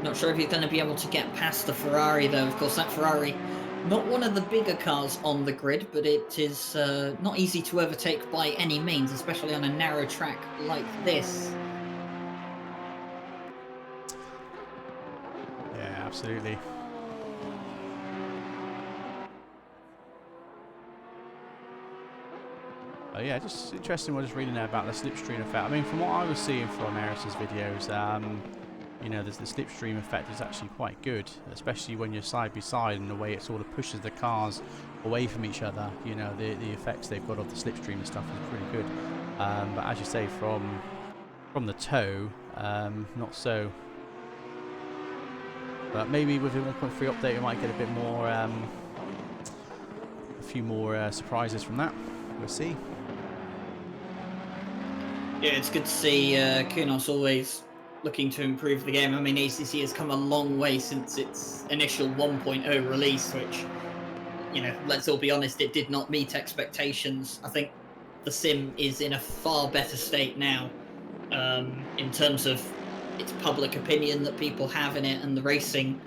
B: Not sure if he's going to be able to get past the Ferrari though. Of course, that Ferrari, not one of the bigger cars on the grid, but it is not easy to overtake by any means, especially on a narrow track like this.
A: Yeah, Absolutely. Yeah, just interesting. What I was reading there about the slipstream effect. I mean, from what I was seeing from Eris's videos, you know, the slipstream effect is actually quite good, especially when you're side by side, and the way it sort of pushes the cars away from each other. You know, the effects they've got of the slipstream and stuff is pretty good. But as you say, from the toe, not so. But maybe with the 1.3 update, we might get a bit more, a few more surprises from that. We'll see.
B: Yeah, it's good to see Kunos always looking to improve the game. I mean, ACC has come a long way since its initial 1.0 release, which, you know, let's all be honest, it did not meet expectations. I think the sim is in a far better state now, in terms of its public opinion that people have in it, and the racing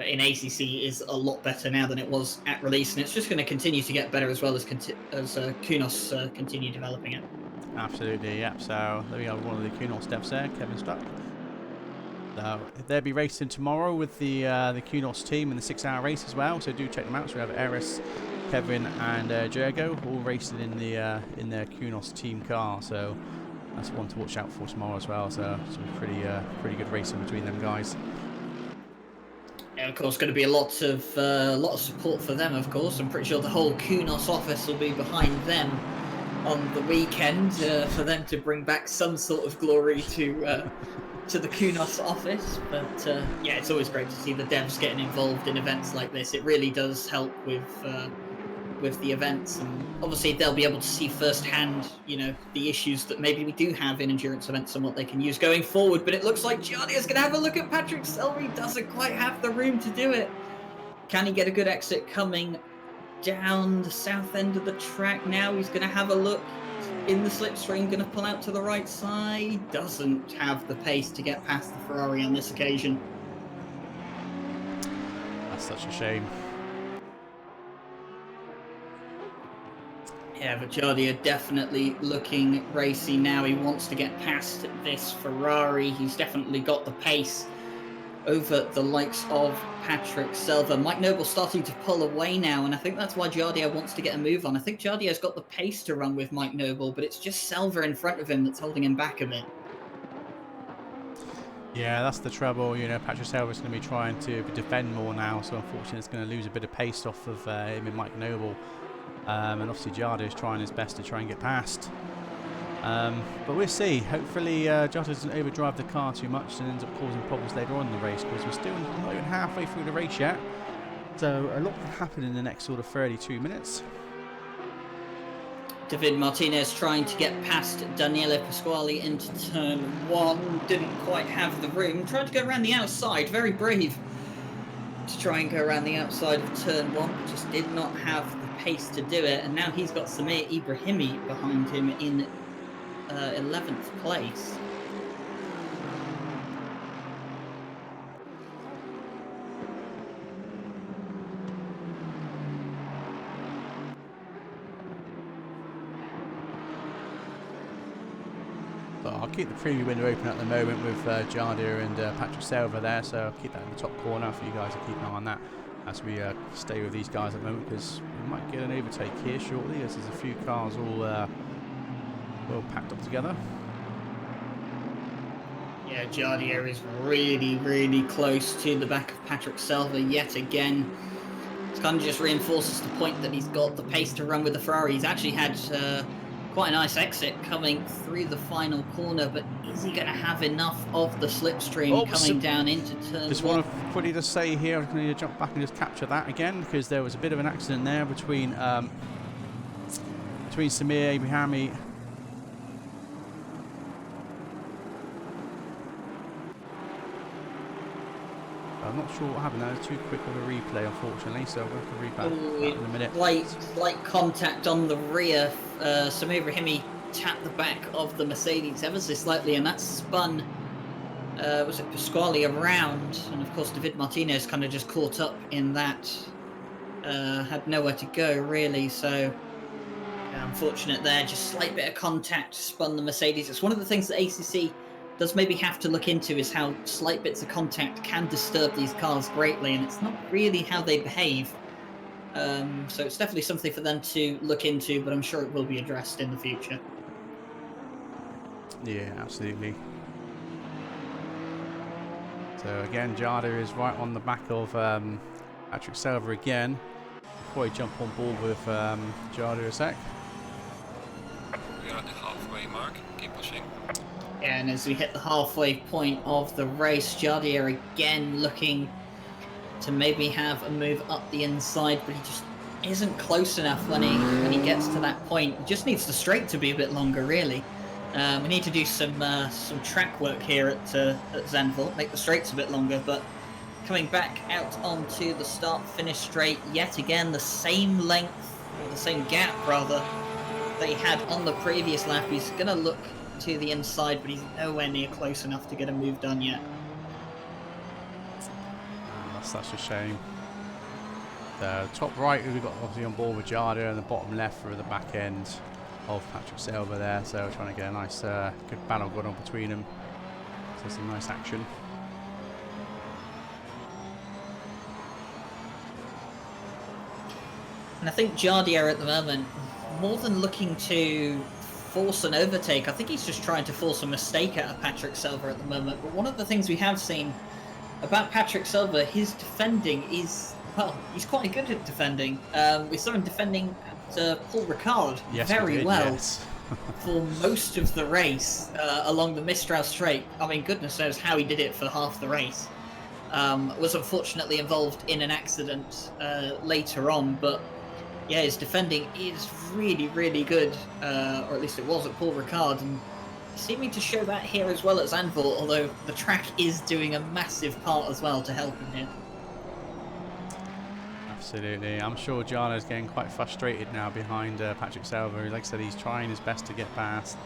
B: in ACC is a lot better now than it was at release, and it's just going to continue to get better as well as Kunos continue developing it.
A: Absolutely, yep. So there we go, one of the Kunos devs there, Kevin Stuck. So they'll be racing tomorrow with the Kunos team in the 6-hour race as well. So do check them out. So we have Eris, Kevin, and Jergo all racing in their Kunos team car. So that's one to watch out for tomorrow as well. So some pretty good racing between them guys.
B: Yeah, of course, going to be a lot of support for them. Of course, I'm pretty sure the whole Kunos office will be behind them on the weekend for them to bring back some sort of glory to the Kunos office. But yeah, it's always great to see the devs getting involved in events like this. It really does help with the events, and obviously they'll be able to see firsthand, you know, the issues that maybe we do have in endurance events and what they can use going forward. But it looks like Giardia is going to have a look at Patrick Selby. Doesn't quite have the room to do it. Can he get a good exit coming down the south end of the track now? He's going to have a look in the slipstream, going to pull out to the right side. Doesn't have the pace to get past the Ferrari on this occasion.
A: That's such a shame.
B: Yeah, but Giardia definitely looking racy now. He wants to get past this Ferrari. He's definitely got the pace over the likes of Patrick Selva. Mike Noble starting to pull away now, and I think that's why Giardia wants to get a move on. I think Giardia's got the pace to run with Mike Noble, but it's just Selva in front of him that's holding him back a bit.
A: Yeah, that's the trouble. You know, Patrick Selva's going to be trying to defend more now, so unfortunately it's going to lose a bit of pace off of him and Mike Noble. And obviously Giardia is trying his best to try and get past. But we'll see. Hopefully Giardia doesn't overdrive the car too much and ends up causing problems later on in the race, because we're still not even halfway through the race yet. So a lot can happen in the next sort of 32 minutes.
B: David Martinez trying to get past Daniele Pasquale into turn 1. Didn't quite have the room. Tried to go around the outside. Very brave to try and go around the outside of turn 1. Just did not have the pace to do it. And now he's got Samir Ibrahimi behind him in 11th place.
A: I'll keep the preview window open at the moment with Giardia and Patrick Selva there, so I'll keep that in the top corner for you guys to keep an eye on that as we stay with these guys at the moment, because we might get an overtake here shortly, as there's a few cars all well packed up together.
B: Yeah, Giardia is really, really close to the back of Patrick Selva yet again. It kind of just reinforces the point that he's got the pace to run with the Ferrari. He's actually had quite a nice exit coming through the final corner, but is he going to have enough of the slipstream coming down into turn 1?
A: Just want to quickly just say here, I'm going to jump back and just capture that again, because there was a bit of an accident there between Samir Ibrahimi . I'm not sure what happened there. Too quick of a replay, unfortunately, so we'll have to replay that in a minute.
B: Slight contact on the rear. Samir Ibrahimi tapped the back of the Mercedes ever so slightly, and that spun was it Pasquale around, and of course David Martinez kind of just caught up in that. Had nowhere to go really, so unfortunate there. Just slight bit of contact spun the Mercedes. It's one of the things that ACC does maybe have to look into is how slight bits of contact can disturb these cars greatly, and it's not really how they behave. So it's definitely something for them to look into, but I'm sure it will be addressed in the future.
A: Yeah, absolutely. So again, Jada is right on the back of Patrick Silver again. Before I jump on board with Jada a sec.
C: We are at the halfway mark. Keep pushing.
B: And as we hit the halfway point of the race, Jardier again looking to maybe have a move up the inside, but he just isn't close enough when he gets to that point. He just needs the straight to be a bit longer, really. We need to do some track work here at Zandvoort, make the straights a bit longer, but coming back out onto the start-finish straight, yet again the same length, or the same gap rather, that he had on the previous lap. He's going to look to the inside, but he's nowhere near close enough to get a move done yet.
A: That's such a shame. The top right, we've got obviously on board with Jada, and the bottom left for the back end of Patrick Silver there. So we're trying to get a nice, good battle going on between them. So some nice action.
B: And I think Jardier at the moment, more than looking to force an overtake, I think he's just trying to force a mistake out of Patrick Silver at the moment. But one of the things we have seen about Patrick Silver, his defending is, well, he's quite good at defending. We saw him defending at Paul Ricard very well for most of the race along the Mistral Straight. I mean, goodness knows how he did it for half the race. Was unfortunately involved in an accident later on, but yeah, his defending is really, really good, or at least it was at Paul Ricard, and seeming to show that here as well at Zandvoort, although the track is doing a massive part as well to help him here.
A: Absolutely. I'm sure Jana's getting quite frustrated now behind Patrick Silver. Like I said, he's trying his best to get past.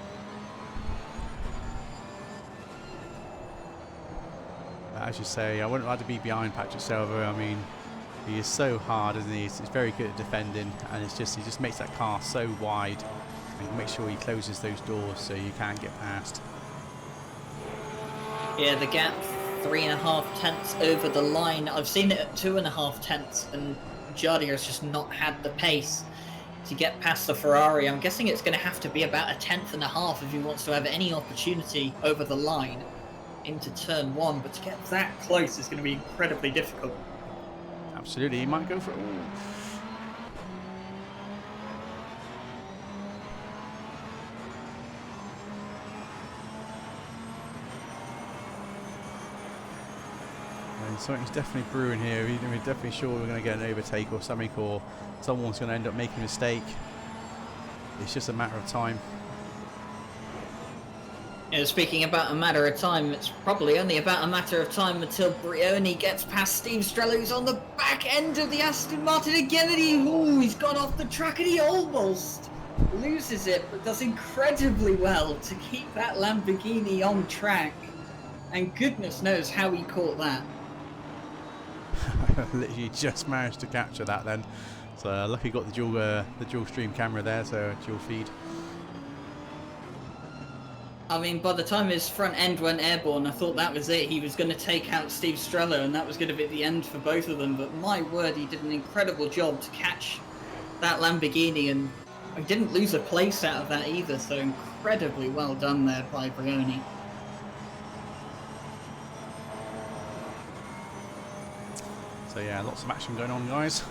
A: But as you say, I wouldn't like to be behind Patrick Silver. I mean, he is so hard, isn't he? He's very good at defending, and he just makes that car so wide. And make sure he closes those doors so you can get past.
B: Yeah, the gap 3.5 tenths over the line. I've seen it at 2.5 tenths, and Jardier's just not had the pace to get past the Ferrari. I'm guessing it's going to have to be about 1.5 tenths if he wants to have any opportunity over the line into turn 1, but to get that close is going to be incredibly difficult.
A: Absolutely, he might go for it. Ooh. Something's definitely brewing here. We're definitely sure we're going to get an overtake or something, or someone's going to end up making a mistake. It's just a matter of time.
B: Yeah, speaking about a matter of time, it's probably only about a matter of time until Brioni gets past Steve Strella, who's on the back end of the Aston Martin again, and he's gone off the track, and he almost loses it, but does incredibly well to keep that Lamborghini on track. And goodness knows how he caught that.
A: Literally just managed to capture that then. So lucky got the dual stream camera there, so dual feed.
B: I mean, by the time his front end went airborne, I thought that was it. He was going to take out Steve Strella, and that was going to be the end for both of them. But my word, he did an incredible job to catch that Lamborghini, and he didn't lose a place out of that either. So incredibly well done there by Brioni.
A: So yeah, lots of action going on, guys.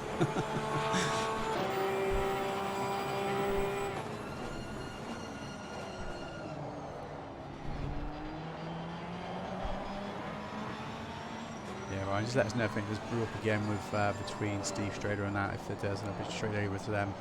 A: Yeah, right, just let us know if it just brew up again with between Steve Strader and that, if it does, and I'll be straight over to them.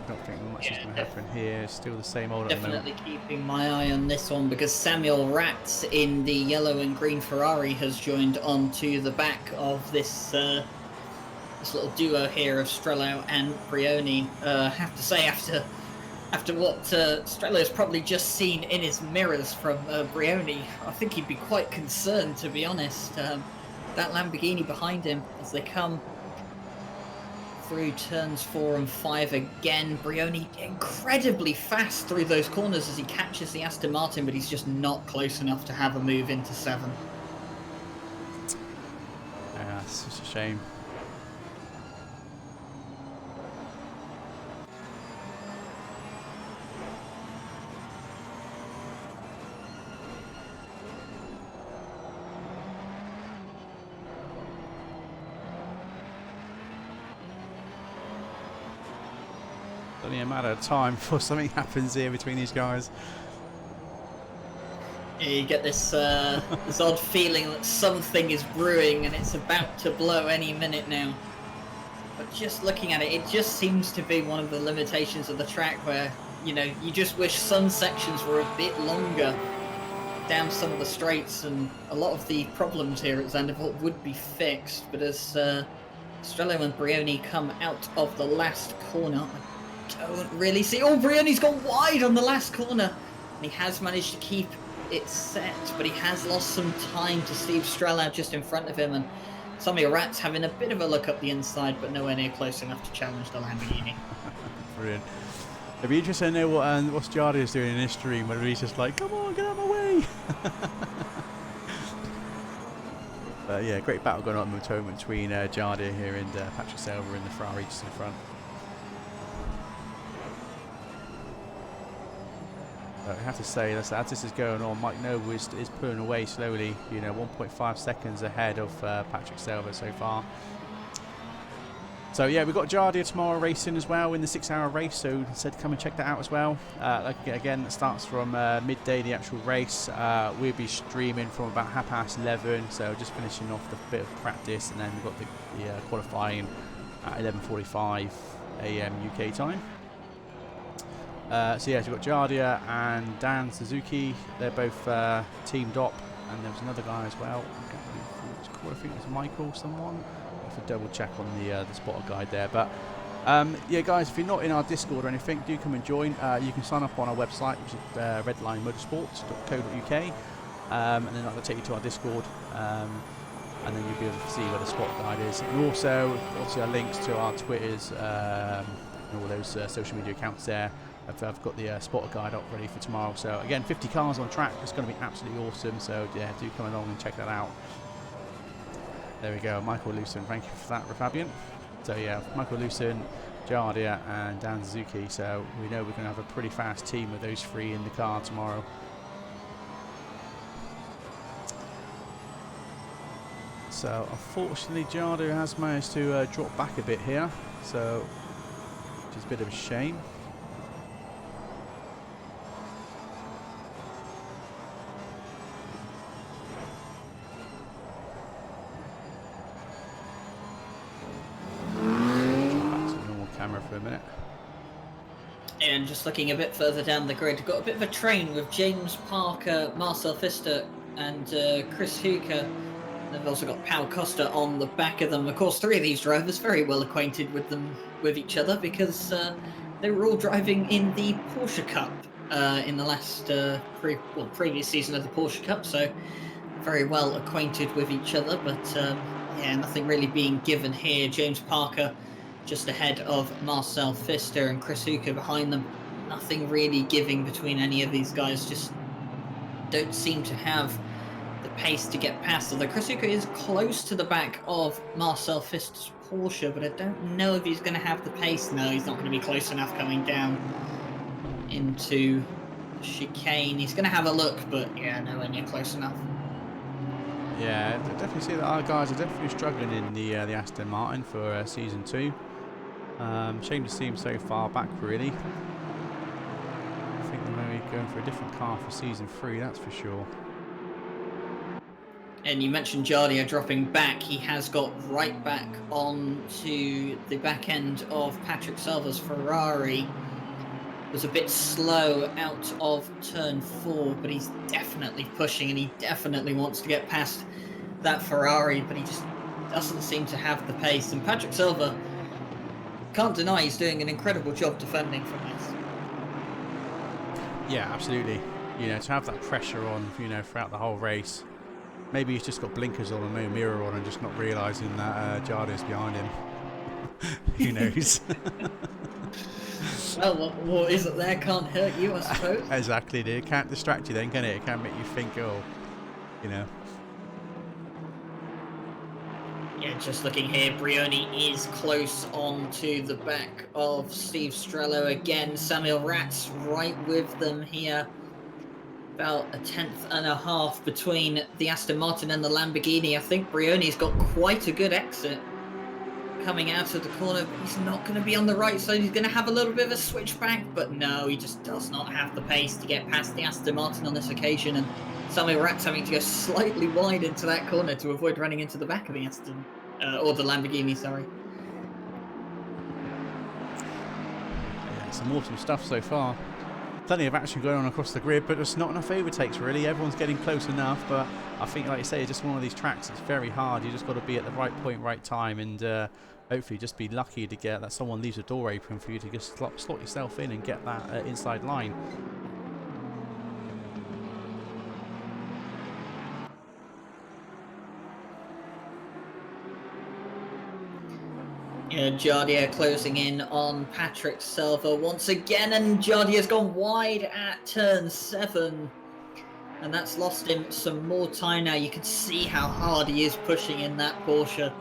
A: I don't think much is going to happen here. It's still the same old at the moment.
B: Definitely keeping my eye on this one, because Samuel Ratz in the yellow and green Ferrari has joined onto the back of this this little duo here of Strello and Brioni. I have to say, after what Strello has probably just seen in his mirrors from Brioni, I think he'd be quite concerned, to be honest. That Lamborghini behind him as they come through turns 4 and 5 again. Brioni incredibly fast through those corners as he catches the Aston Martin, but he's just not close enough to have a move into 7.
A: Yeah, it's just a shame. Only a matter of time before something happens here between these guys.
B: Yeah, you get this this odd feeling that something is brewing and it's about to blow any minute now. But just looking at it, it just seems to be one of the limitations of the track where, you know, you just wish some sections were a bit longer down some of the straights, and a lot of the problems here at Zandvoort would be fixed. But as Strello and Brioni come out of the last corner, I don't really see... Oh, Brioni's gone wide on the last corner. And he has managed to keep it set, but he has lost some time to Steve Strello just in front of him. And Tommy Rat's having a bit of a look up the inside, but nowhere near close enough to challenge the Lamborghini.
A: Brilliant. It'd be interesting to know what Jardy is doing in this stream, whether he's just like, come on, get out of my way. But yeah, great battle going on at the moment between Jardy here and Patrick Selva in the Ferrari just in front. I have to say, as this is going on, Mike Noble is pulling away slowly, you know, 1.5 seconds ahead of Patrick Selva so far. So yeah, we've got Jardia tomorrow racing as well in the 6-hour race, so said come and check that out as well. Again, it starts from midday, the actual race. We'll be streaming from about 11:30, so just finishing off the bit of practice, and then we've got the qualifying at 11:45 AM UK time. So yeah, so we've got Jardia and Dan Suzuki. They're both teamed up, and there was another guy as well. I can't believe who it was called. I think it was Michael someone. I'll have to double check on the spotter guide there. But yeah, guys, if you're not in our Discord or anything, do come and join. You can sign up on our website, which is redlinemotorsports.co.uk, and then that'll take you to our Discord. And then you'll be able to see where the spotter guide is, and also obviously our links to our Twitters and all those social media accounts there. I've got the spotter guide up ready for tomorrow. So again, 50 cars on track. It's going to be absolutely awesome. So yeah, do come along and check that out. There we go, Michael Lucen. Thank you for that, Fabian. So yeah, Michael Lucen, Jardia, and Dan Suzuki. So we know we're going to have a pretty fast team with those three in the car tomorrow. So unfortunately, Jardia has managed to drop back a bit here. So which is a bit of a shame. For a minute.
B: And just looking a bit further down the grid, got a bit of a train with James Parker, Marcel Pfister, and Chris Hooker. They've also got Pau Costa on the back of them. Of course, three of these drivers very well acquainted with each other because they were all driving in the Porsche Cup in the last previous season of the Porsche Cup, so very well acquainted with each other. But yeah, nothing really being given here. James Parker just ahead of Marcel Pfister and Chris Hooker behind them. Nothing really giving between any of these guys. Just don't seem to have the pace to get past. Although Chris Hooker is close to the back of Marcel Pfister's Porsche, but I don't know if he's going to have the pace. No, he's not going to be close enough coming down into the chicane. He's going to have a look, but yeah, nowhere near close enough.
A: Yeah, I definitely see that our guys are definitely struggling in the Aston Martin for Season 2. Shame to see him so far back, really. I think they're maybe going for a different car for Season 3, that's for sure.
B: And you mentioned Jardia dropping back. He has got right back onto the back end of Patrick Selva's Ferrari. Was a bit slow out of turn 4, but he's definitely pushing and he definitely wants to get past that Ferrari, but he just doesn't seem to have the pace. And Patrick Selva, can't deny he's doing an incredible job defending from this.
A: Yeah, absolutely. You know, to have that pressure on, you know, throughout the whole race. Maybe he's just got blinkers on and no mirror on and just not realising that Jardia's behind him. Who knows?
B: Well, what isn't there can't hurt you, I suppose.
A: Exactly, dude. It can't distract you then, can it? It can't make you think, oh, you know.
B: Yeah, just looking here, Brioni is close on to the back of Steve Strello again. Samuel Ratz right with them here. About a tenth and a half between the Aston Martin and the Lamborghini. I think Brioni's got quite a good exit coming out of the corner. He's not going to be on the right side. He's going to have a little bit of a switchback, but no, he just does not have the pace to get past the Aston Martin on this occasion. And Samuel Ratz having to go slightly wide into that corner to avoid running into the back of the Aston, or the Lamborghini, sorry.
A: Yeah, some awesome stuff so far. Plenty of action going on across the grid, but just not enough overtakes really. Everyone's getting close enough, but I think, like you say, it's just one of these tracks. It's very hard. You just got to be at the right point, right time, and hopefully just be lucky to get that someone leaves a door open for you to just slot yourself in and get that inside line.
B: Yeah, Jardier closing in on Patrick Silva once again, and Jardier's gone wide at turn 7. And that's lost him some more time now. You can see how hard he is pushing in that Porsche.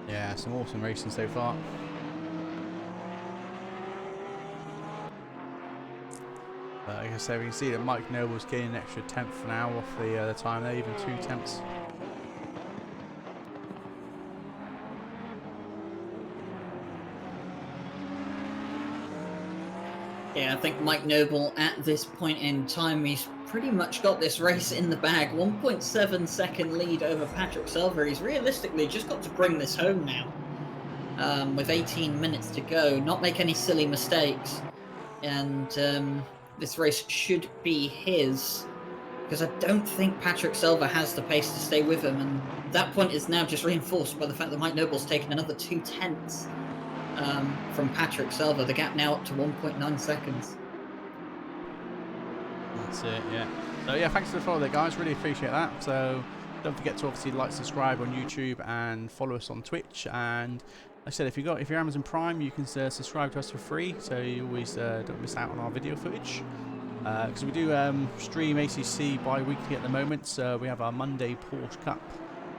A: Yeah, some awesome racing so far. Like I say, we can see that Mike Noble's getting an extra tenth now off the time there, even 2 tenths.
B: Yeah, I think Mike Noble at this point in time, he's pretty much got this race in the bag. 1.7 second lead over Patrick Silva. He's realistically just got to bring this home now. With 18 minutes to go, not make any silly mistakes. And this race should be his, because I don't think Patrick Silva has the pace to stay with him, and that point is now just reinforced by the fact that Mike Noble's taken another 2 tenths from Patrick Silva. The gap now up to 1.9 seconds.
A: That's it, yeah. So yeah, thanks for the follow there, guys. Really appreciate that. So don't forget to obviously like, subscribe on YouTube, and follow us on Twitch. And like I said, if you're Amazon Prime, you can subscribe to us for free, so you always don't miss out on our video footage. Because we do stream ACC bi-weekly at the moment, so we have our Monday Porsche Cup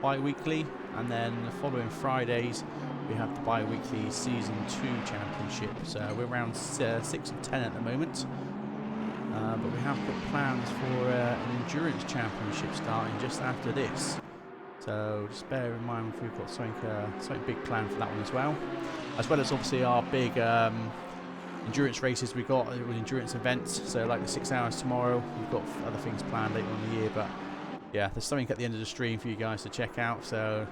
A: bi-weekly, and then the following Fridays we have the bi-weekly Season 2 Championship. So we're around 6 of 10 at the moment, but we have got plans for an Endurance Championship starting just after this. So just bear in mind if we've got something big planned for that one as well as obviously our big endurance races we've got, endurance events. So like the 6 hours tomorrow, we've got other things planned later in the year, but yeah, there's something at the end of the stream for you guys to check out, so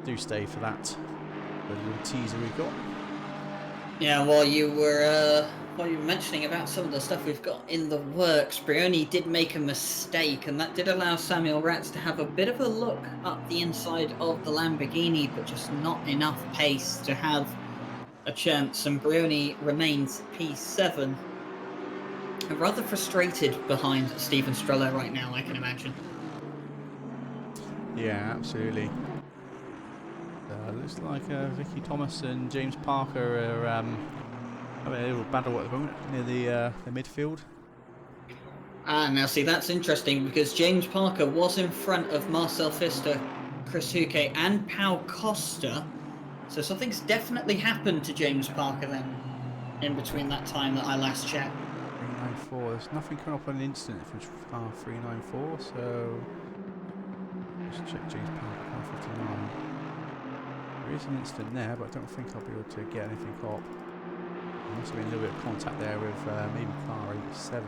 A: do stay for that, the little teaser we've got.
B: Yeah, while you were mentioning about some of the stuff we've got in the works, Brioni did make a mistake, and that did allow Samuel Ratz to have a bit of a look up the inside of the Lamborghini, but just not enough pace to have a chance, and Brioni remains P7. Rather frustrated behind Steven Strello right now, I can imagine.
A: Yeah, absolutely. Looks like Vicky Thomas and James Parker are having a little battle at the moment near the midfield.
B: Now see, that's interesting, because James Parker was in front of Marcel Pfister, Chris Huque and Pau Costa, so something's definitely happened to James Parker then, in between that time that I last checked.
A: 394, there's nothing coming up on an incident from 394, so let's check James Parker, car 59. There is an incident there, but I don't think I'll be able to get anything up. There must have been a little bit of contact there with maybe car 87,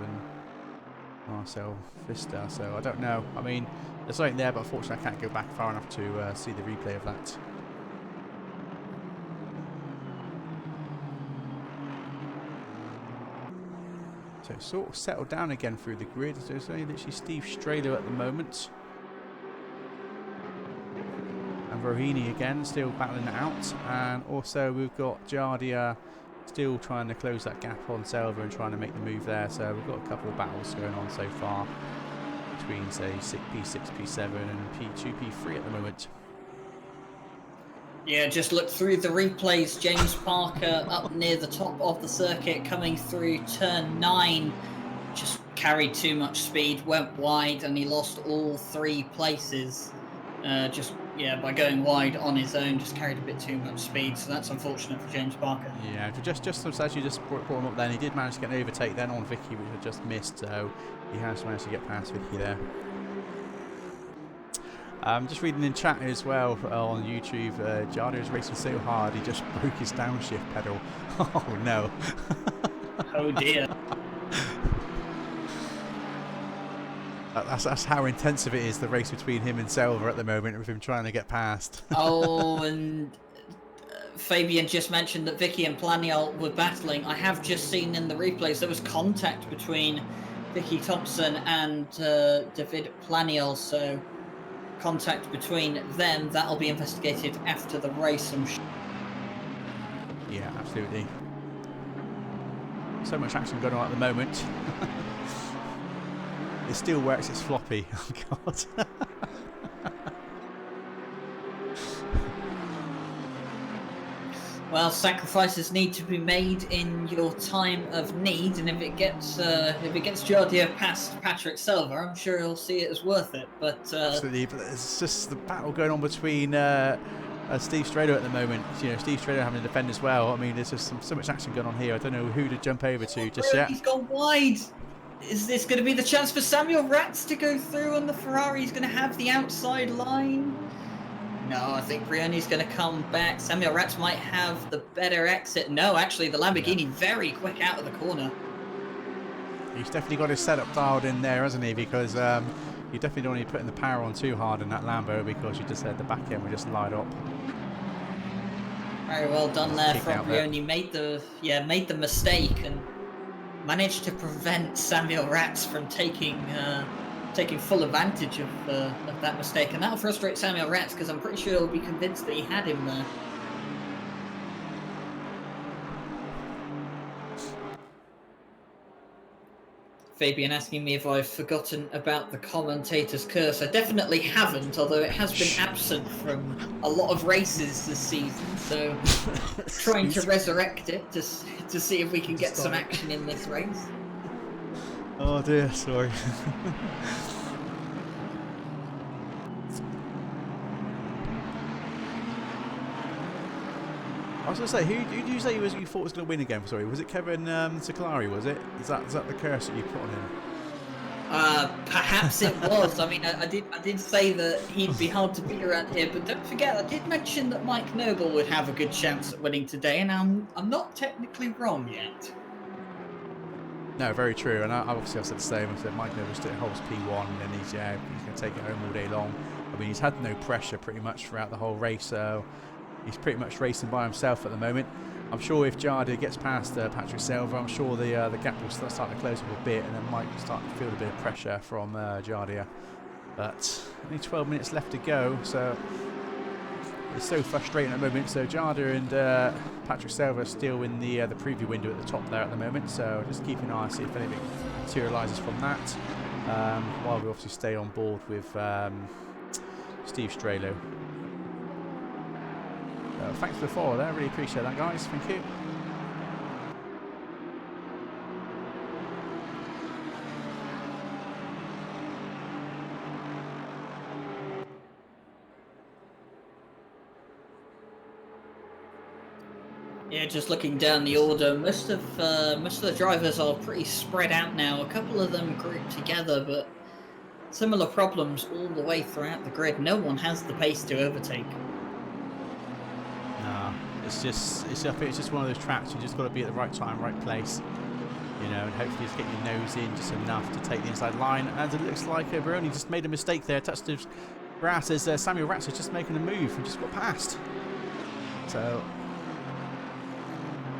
A: Marcel Pfister, so I don't know. I mean, there's something there, but unfortunately I can't go back far enough to see the replay of that. So it's sort of settled down again through the grid. So there's only literally Steve Strello at the moment. And Rohini again, still battling it out. And also we've got Jardia, still trying to close that gap on Silver and trying to make the move there. So we've got a couple of battles going on so far between, say, P6, P7 and P2, P3 at the moment.
B: Yeah, just look through the replays. James Parker up near the top of the circuit, coming through turn 9. Just carried too much speed, went wide, and he lost all 3 places. By going wide on his own, just carried a bit too much speed. So that's unfortunate for James Parker.
A: Yeah, just as you just brought him up then, he did manage to get an overtake then on Vicky, which had just missed. So he has managed to get past Vicky there. Just reading in chat as well on YouTube, Jardo is racing so hard he just broke his downshift pedal. Oh no.
B: Oh dear.
A: That's how intensive it is, the race between him and Silver at the moment, with him trying to get past.
B: Oh, and Fabian just mentioned that Vicky and Planiol were battling. I have just seen in the replays there was contact between Vicky Thompson and David Planiol, so contact between them, that'll be investigated after the race.
A: Yeah, absolutely. So much action going on at the moment. It still works, it's floppy. Oh god.
B: Well, sacrifices need to be made in your time of need, and if it gets Jardio past Patrick Silver, I'm sure he'll see it as worth it. But
A: absolutely, but it's just the battle going on between Steve Strado at the moment. You know, Steve Strado having to defend as well. I mean, there's just so much action going on here. I don't know who to jump over to just yet.
B: He's gone wide. Is this going to be the chance for Samuel Ratz to go through on the Ferrari? He's going to have the outside line. No, I think Brioni's going to come back. Samuel Ratz might have the better exit. No, actually, the Lamborghini very quick out of the corner.
A: He's definitely got his setup dialed in there, hasn't he? Because you definitely don't want to be putting the power on too hard in that Lambo, because you just said the back end will just light up.
B: Very well done there from Brioni. Made the mistake and managed to prevent Samuel Ratz from taking full advantage of that mistake, and that'll frustrate Samuel Ratz because I'm pretty sure he'll be convinced that he had him there. Fabian asking me if I've forgotten about the commentator's curse. I definitely haven't, although it has been absent from a lot of races this season, so trying to resurrect it to see if we can get some action in this race.
A: Oh dear, sorry. I was going to say, who did you say you thought was going to win again? Sorry, was it Kevin Siclari, was it? Is that the curse that you put on him?
B: Perhaps it was. I mean, I did say that he'd be hard to beat around here, but don't forget, I did mention that Mike Noble would have a good chance at winning today, and I'm not technically wrong yet.
A: No, very true, and I've said the same. I said Mike Noble still holds P1, and he's going to take it home all day long. I mean, he's had no pressure pretty much throughout the whole race, so he's pretty much racing by himself at the moment. I'm sure if Jardia gets past Patrick Silver, I'm sure the gap will start to close up a bit, and then Mike will start to feel a bit of pressure from Jardia. But only 12 minutes left to go, so it's so frustrating at the moment. So Jardia and Patrick Silver are still in the preview window at the top there at the moment, so just keep an eye and see if anything materialises from that, while we obviously stay on board with Steve Stralo. Thanks for the follow there, really appreciate that, guys. Thank you.
B: Yeah, just looking down the order, most of the drivers are pretty spread out now. A couple of them grouped together, but similar problems all the way throughout the grid. No one has the pace to overtake. It's
A: just one of those tracks. You just got to be at the right time, right place, you know, and hopefully just get your nose in just enough to take the inside line. And it looks like Baroni just made a mistake there, touched his grass as Samuel Ratz is just making a move and just got past. So,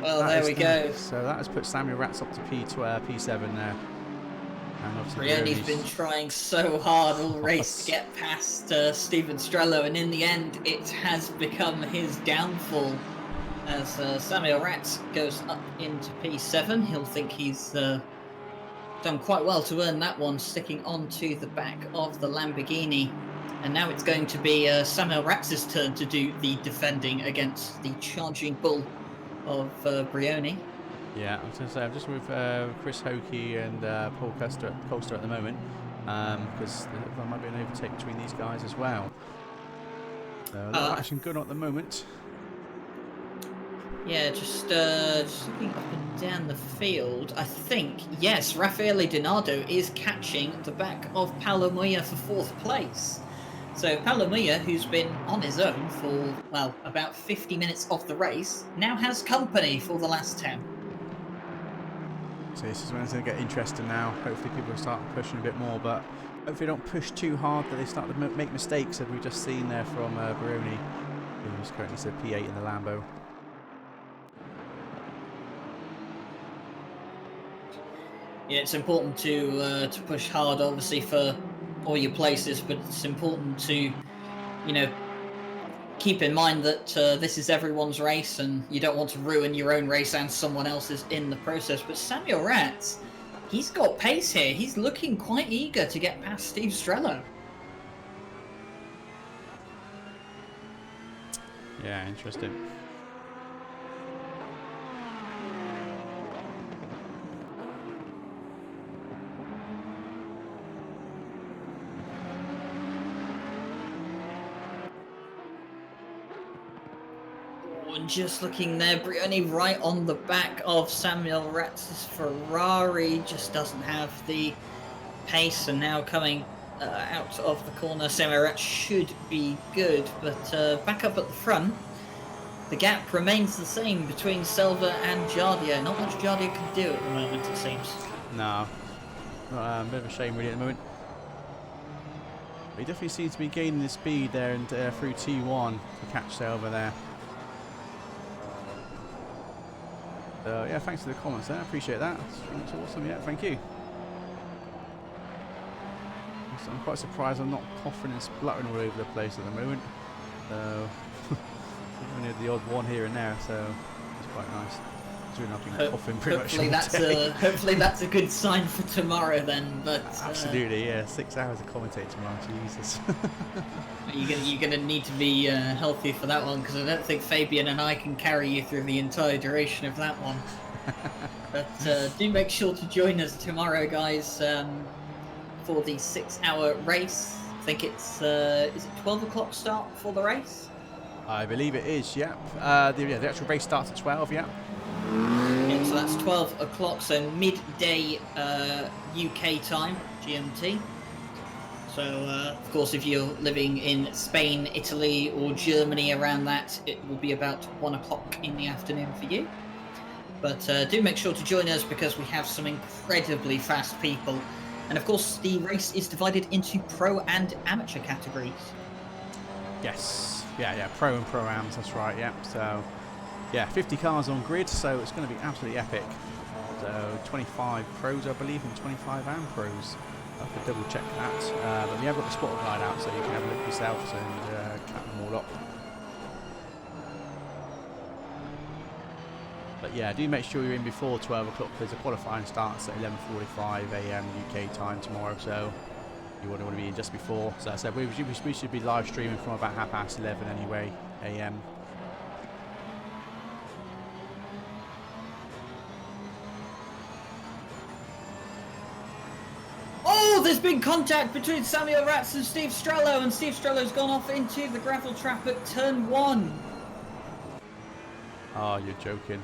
B: well, there we go.
A: So that has put Samuel Ratz up to P7 there.
B: Brioni's been trying so hard all race to get past Steven Strello, and in the end, it has become his downfall. As Samuel Ratz goes up into P7, he'll think he's done quite well to earn that one, sticking onto the back of the Lamborghini. And now it's going to be Samuel Ratz's turn to do the defending against the charging bull of Brioni.
A: Yeah, I was going to say, I'm just with Chris Hokie and Paul Colster at the moment, because there might be an overtake between these guys as well. So a lot of action going on at the moment.
B: Yeah, just looking up and down the field, I think, yes, Raffaele Donardo is catching the back of Palomuya for 4th place. So Palomuya, who's been on his own for, well, about 50 minutes of the race, now has company for the last 10.
A: So this is when it's going to get interesting now. Hopefully people will start pushing a bit more, but hopefully they don't push too hard that they start to make mistakes, as we've just seen there from Brioni, who's currently still P8 in the Lambo.
B: Yeah, it's important to push hard, obviously, for all your places, but it's important to, you know, keep in mind that this is everyone's race, and you don't want to ruin your own race and someone else's in the process. But Samuel Ratz, he's got pace here. He's looking quite eager to get past Steve Strello.
A: Yeah, interesting.
B: And just looking there, Brioni right on the back of Samuel Ratz's Ferrari, just doesn't have the pace, and now coming out of the corner, Samuel Ratz should be good, but back up at the front, the gap remains the same between Selva and Jardia. Not much Jardia can do at the moment, it seems.
A: No, a bit of a shame really at the moment. But he definitely seems to be gaining the speed there and through T1 to catch Selva there. Yeah, thanks for the comments there. I appreciate that. That's awesome. Yeah, thank you. So I'm quite surprised I'm not coughing and spluttering all over the place at the moment. So only had the odd one here and there, so it's quite nice. I've been coughing pretty much all day.
B: Hopefully that's a good sign for tomorrow then. But
A: absolutely, yeah. 6 hours to commentate tomorrow. Jesus.
B: You're gonna need to be healthy for that one, because I don't think Fabian and I can carry you through the entire duration of that one. But do make sure to join us tomorrow, guys, for the 6-hour race. I think it's is it 12 o'clock start for the race?
A: I believe it is. Yep. The actual race starts at 12. Yep.
B: Yeah, so that's 12 o'clock, so midday UK time, GMT. So, of course, if you're living in Spain, Italy, or Germany around that, it will be about 1 o'clock in the afternoon for you. But do make sure to join us, because we have some incredibly fast people. And, of course, the race is divided into pro and amateur categories.
A: Yes. Yeah, pro and pro-ams, that's right, yep. So, yeah, 50 cars on grid, so it's going to be absolutely epic. So, 25 pros, I believe, and 25 am pros. I have to double check that, but we have got the spotter guide out, so you can have a look yourselves and count them all up. But yeah, do make sure you're in before 12 o'clock, because the qualifying starts at 11:45 AM UK time tomorrow, so you want to be in just before. So as I said, we should be live streaming from about 11:30 anyway, AM.
B: Oh, there's been contact between Samuel Ratz and Steve Strello, and Steve Strello's gone off into the gravel trap at turn 1.
A: Oh, you're joking.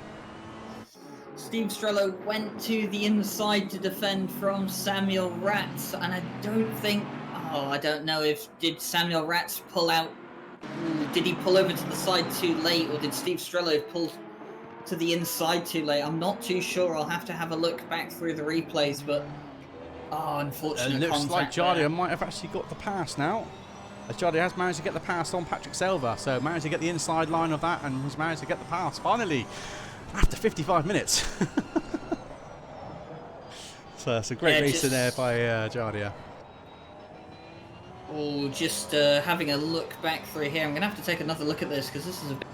B: Steve Strello went to the inside to defend from Samuel Ratz, and I don't know if, did Samuel Ratz pull out, did he pull over to the side too late, or did Steve Strello pull to the inside too late? I'm not too sure. I'll have to have a look back through the replays, but unfortunate
A: it looks like Jardia might have actually got the pass now. As Jardia has managed to get the pass on Patrick Selva, so managed to get the inside line of that and has managed to get the pass finally after 55 minutes. So it's a great racing there by Jardia.
B: Oh, just having a look back through here. I'm going to have to take another look at this, because this is a bit...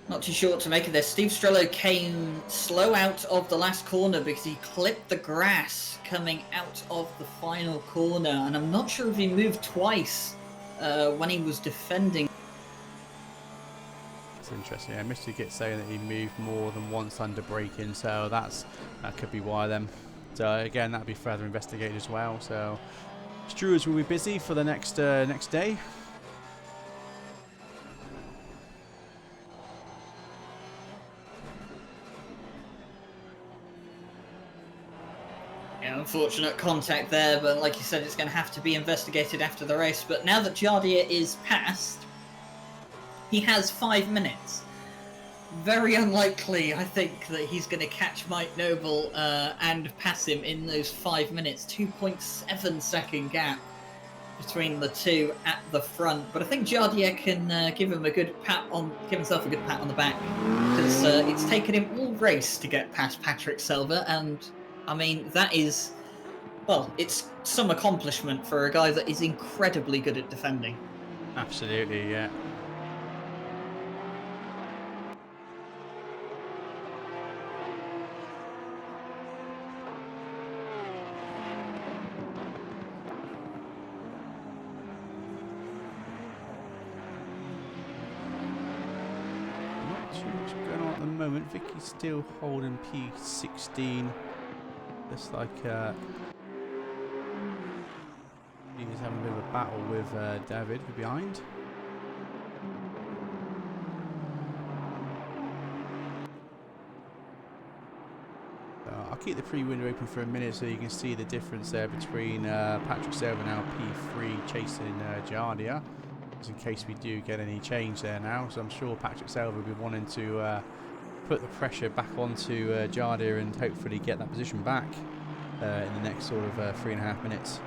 B: Not too sure what to make of this. Steve Strello came slow out of the last corner because he clipped the grass coming out of the final corner, and I'm not sure if he moved twice when he was defending.
A: It's interesting. Yeah, Mr. Git saying that he moved more than once under braking, so that could be why then. So again, that'll be further investigated as well. So stewards will be busy for the next day.
B: Unfortunate contact there, but like you said, it's going to have to be investigated after the race. But now that Jardier is passed, he has 5 minutes. Very unlikely, I think, that he's going to catch Mike Noble and pass him in those 5 minutes. 2.7 second gap between the two at the front. But I think Jardier can give himself a good pat on the back, because it's taken him all race to get past Patrick Selva, and I mean, that is, well, it's some accomplishment for a guy that is incredibly good at defending.
A: Absolutely, yeah. Not too much going on at the moment. Vicky's still holding P16. Looks like he's having a bit of a battle with David behind. I'll keep the pre-window open for a minute so you can see the difference there between Patrick Selva now P3 chasing Jardier, just in case we do get any change there now. So I'm sure Patrick Selva will be wanting to put the pressure back onto Jardier and hopefully get that position back in the next sort of 3.5 minutes.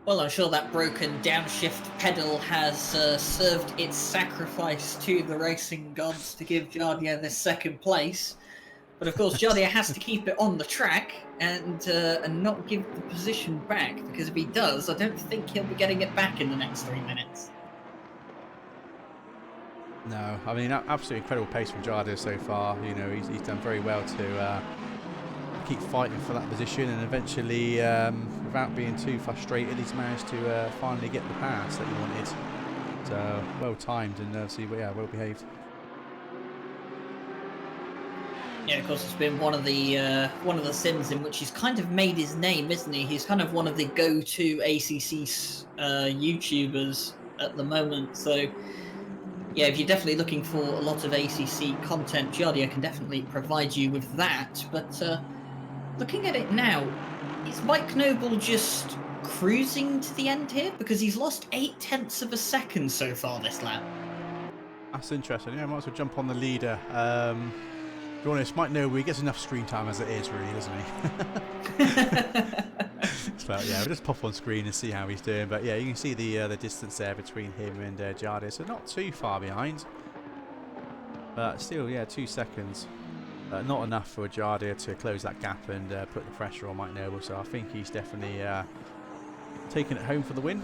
B: Well, I'm sure that broken downshift pedal has served its sacrifice to the racing gods to give Jardier this second place. But of course, Jardier has to keep it on the track and not give the position back, because if he does, I don't think he'll be getting it back in the next 3 minutes.
A: No, I mean, absolutely incredible pace from Jardier so far. You know, he's done very well to keep fighting for that position, and eventually, without being too frustrated, he's managed to finally get the pass that he wanted. So, well timed and obviously, yeah, well behaved.
B: Yeah, of course, it's been one of the sims in which he's kind of made his name, isn't he? He's kind of one of the go-to ACC YouTubers at the moment. So, yeah, if you're definitely looking for a lot of ACC content, Jardier can definitely provide you with that. But looking at it now, is Mike Noble just cruising to the end here? Because he's lost 0.8 of a second so far this lap.
A: That's interesting. Yeah, I might as well jump on the leader. To be honest, Mike Noble, he gets enough screen time as it is, really, doesn't he? So yeah, we'll just pop on screen and see how he's doing. But yeah, you can see the distance there between him and Jardier, so not too far behind. But still, yeah, 2 seconds. Not enough for Jardier to close that gap and put the pressure on Mike Noble. So I think he's definitely taking it home for the win.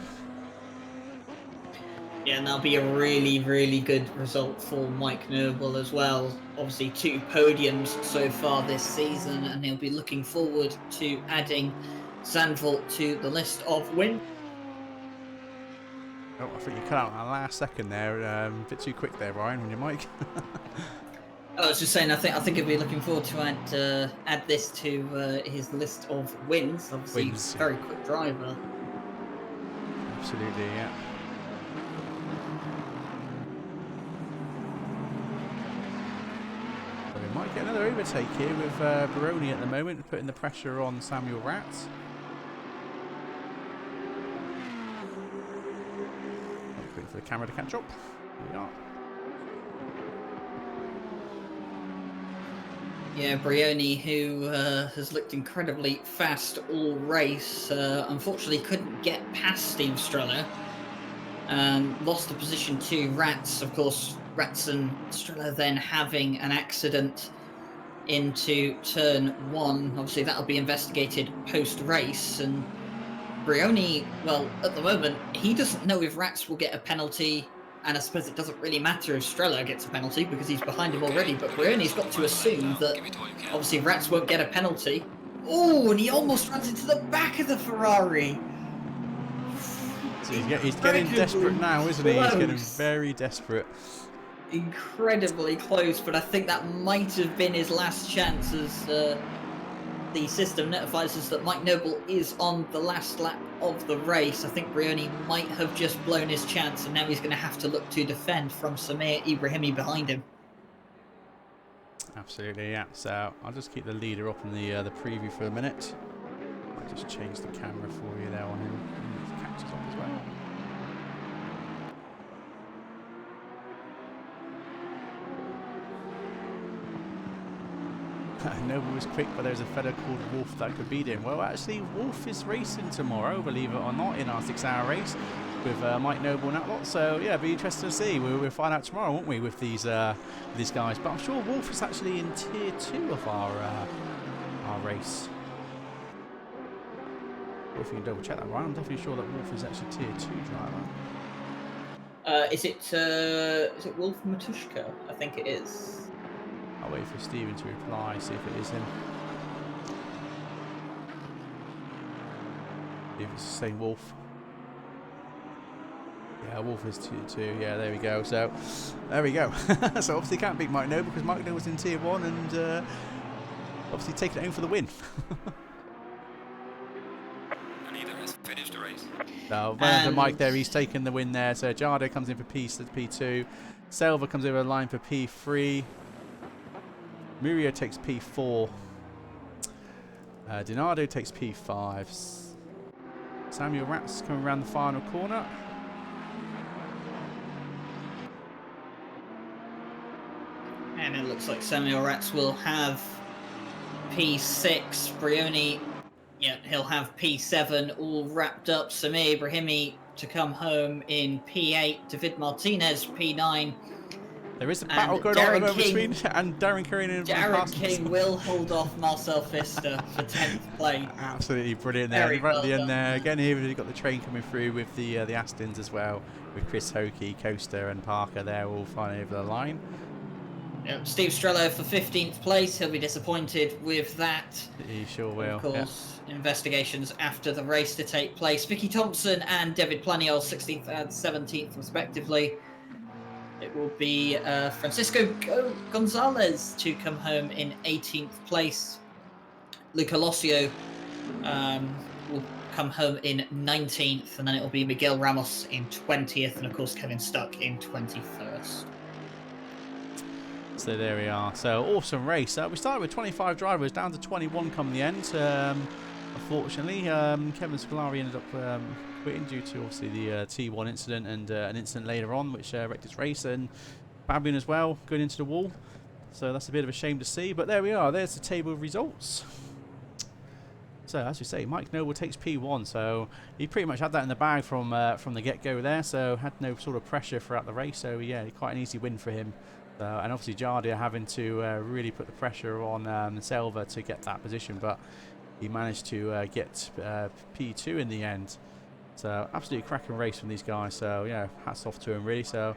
B: Yeah, and that'll be a really, really good result for Mike Noble as well. Obviously, 2 podiums so far this season, and he'll be looking forward to adding Zandvoort to the list of wins.
A: Oh, I think you cut out that last second there. A bit too quick there, Ryan, on your mic.
B: I was just saying, I think he'll be looking forward to add this to his list of wins. Obviously, he's a very quick driver.
A: Absolutely, yeah. Might get another overtake here with Baroni at the moment, putting the pressure on Samuel Ratz. Waiting for the camera to catch up. Here we are.
B: Yeah, Brioni, who has looked incredibly fast all race, unfortunately couldn't get past Steve Strella. Lost the position to Ratz. Of course, Ratz and Strella then having an accident into turn 1. Obviously, that'll be investigated post-race. And Brioni, well, at the moment, he doesn't know if Ratz will get a penalty And I suppose it doesn't really matter if Strello gets a penalty because he's behind him already, but Brioni's got to assume that obviously Rats won't get a penalty. Oh, and he almost runs into the back of the Ferrari.
A: So he's getting desperate now, isn't he? He's getting very desperate.
B: Incredibly close, but I think that might have been his last chance as the system notifies us that Mike Noble is on the last lap of the race. I think Brioni might have just blown his chance, and now he's going to have to look to defend from Samir Ibrahimi behind him.
A: Absolutely, yeah. So I'll just keep the leader up in the preview for a minute. I'll just change the camera for you there on him. He catches up as well. Noble was quick, but there's a fella called Wolf that could beat him. Well, actually, Wolf is racing tomorrow, believe it or not, in our 6-hour race with Mike Noble and that lot. So, yeah, it'll be interesting to see. We'll find out tomorrow, won't we, with these guys. But I'm sure Wolf is actually in Tier 2 of our race. If you can double check that, right? I'm definitely sure that Wolf is actually Tier 2 driver.
B: Is it Wolf Matushka? I think it is.
A: I'll wait for Steven to reply, see if it is him. See if it's the same Wolf. Yeah, Wolf is Tier 2. Yeah, there we go. So, there we go. So, obviously, can't beat Mike Noble because Mike Noble's in Tier 1 and obviously taking it home for the win.
C: And either has finished the race.
A: So, for Mike there, he's taken the win there. So, Jardo comes in for P2. Selva comes over the line for P3. Murillo takes P4. Dinardo takes P5. Samuel Ratz coming around the final corner.
B: And it looks like Samuel Ratz will have P6. Brioni, yeah, he'll have P7 all wrapped up. Samir Ibrahimi to come home in P8. David Martinez, P9.
A: There is a battle going on at the moment between and Darren Curry and
B: Darren King will hold off Marcel Pfister for 10th place.
A: Absolutely brilliant there. Right at the end there. Again, here we've got the train coming through with the Astons as well, with Chris Hokie, Coaster and Parker there all finally over the line.
B: Yep, Steve Strello for 15th place. He'll be disappointed with that.
A: He sure will.
B: Of course, investigations after the race to take place. Vicky Thompson and David Planiol 16th and 17th respectively. It will be Francisco Gonzalez to come home in 18th place. Luca Lossio will come home in 19th, and then it will be Miguel Ramos in 20th, and of course Kevin Stuck in 21st.
A: So there we are. So awesome race. We started with 25 drivers, down to 21 come the end. Unfortunately, Kevin Scolari ended up quitting due to obviously the T1 incident and an incident later on which wrecked his race, and Fabian as well going into the wall. So that's a bit of a shame to see, but there we are. There's the table of results. So as you say, Mike Noble takes P1, so he pretty much had that in the bag from the get-go there, so had no sort of pressure throughout the race. So yeah, quite an easy win for him. And obviously Jardia having to really put the pressure on Selva to get that position, but he managed to get P2 in the end. So absolutely cracking race from these guys. So yeah, hats off to him really. So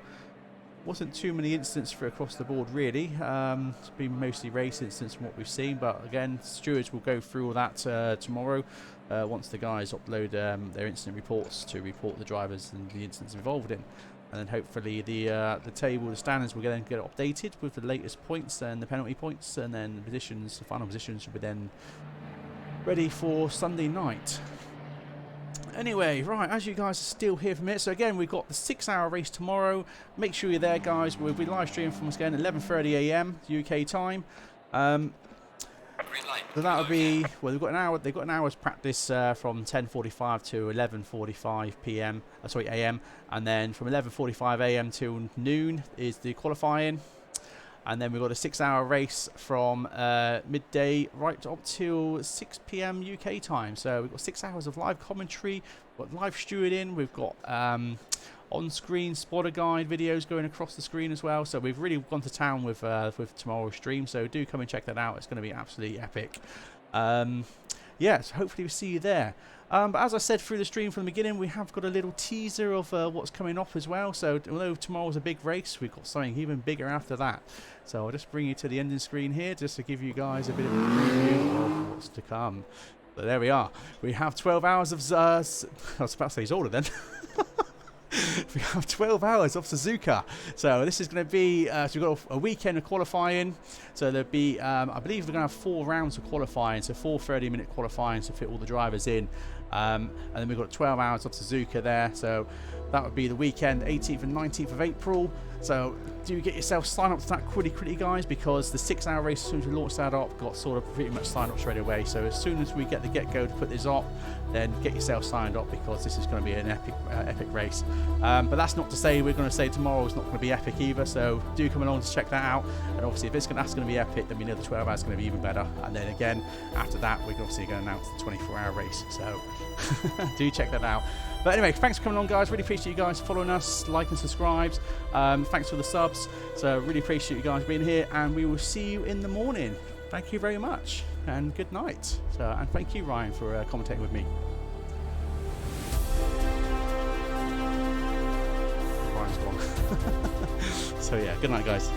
A: wasn't too many incidents for across the board really. It's been mostly race incidents from what we've seen. But again, stewards will go through all that tomorrow once the guys upload their incident reports to report the drivers and the incidents involved in. And then hopefully the table, the standings will then get updated with the latest points and the penalty points, and then the positions, the final positions will be then ready for Sunday night. Anyway, right, as you guys are still here for a minute, so again, we've got the 6-hour race tomorrow. Make sure you're there, guys. We'll be live streaming from us again at 11:30 AM UK time. So that would be, well, they've got an hour. They've got an hour's practice from 10:45 to 11:45 PM. Sorry, AM, and then from 11:45 AM till noon is the qualifying. And then we've got a 6-hour race from midday right up till 6 PM UK time. So we've got 6 hours of live commentary, we've got live stewarding, we've got on-screen spotter guide videos going across the screen as well. So we've really gone to town with tomorrow's stream. So do come and check that out. It's going to be absolutely epic. Yeah, so hopefully we'll see you there. But as I said through the stream from the beginning, we have got a little teaser of what's coming up as well. So although tomorrow's a big race, we've got something even bigger after that. So I'll just bring you to the ending screen here just to give you guys a bit of a preview of what's to come. But there we are. We have 12 hours of... I was about to say Zola then. We have 12 hours of Suzuka. So this is going to be, so we've got a weekend of qualifying. So there'll be, I believe we're going to have 4 rounds of qualifying. So 4 30-minute qualifying to fit all the drivers in. And then we've got 12 hours of Suzuka there. So that would be the weekend, 18th and 19th of April. So do get yourself signed up to that quickly, guys, because the 6-hour race, as soon as we launch that up, got sort of pretty much signed up straight away. So as soon as we get the get-go to put this up, then get yourself signed up, because this is going to be an epic race. But that's not to say we're going to say tomorrow is not going to be epic either. So do come along to check that out. And obviously, if that's going to be epic, then we know the 12 hours is going to be even better. And then again, after that, we're obviously going to announce the 24-hour race. So do check that out. But anyway, thanks for coming on, guys. Really appreciate you guys following us, like and subscribes. Thanks for the subs. So really appreciate you guys being here, and we will see you in the morning. Thank you very much, and good night. So, and thank you, Ryan, for commentating with me. Ryan's gone. So yeah, good night, guys.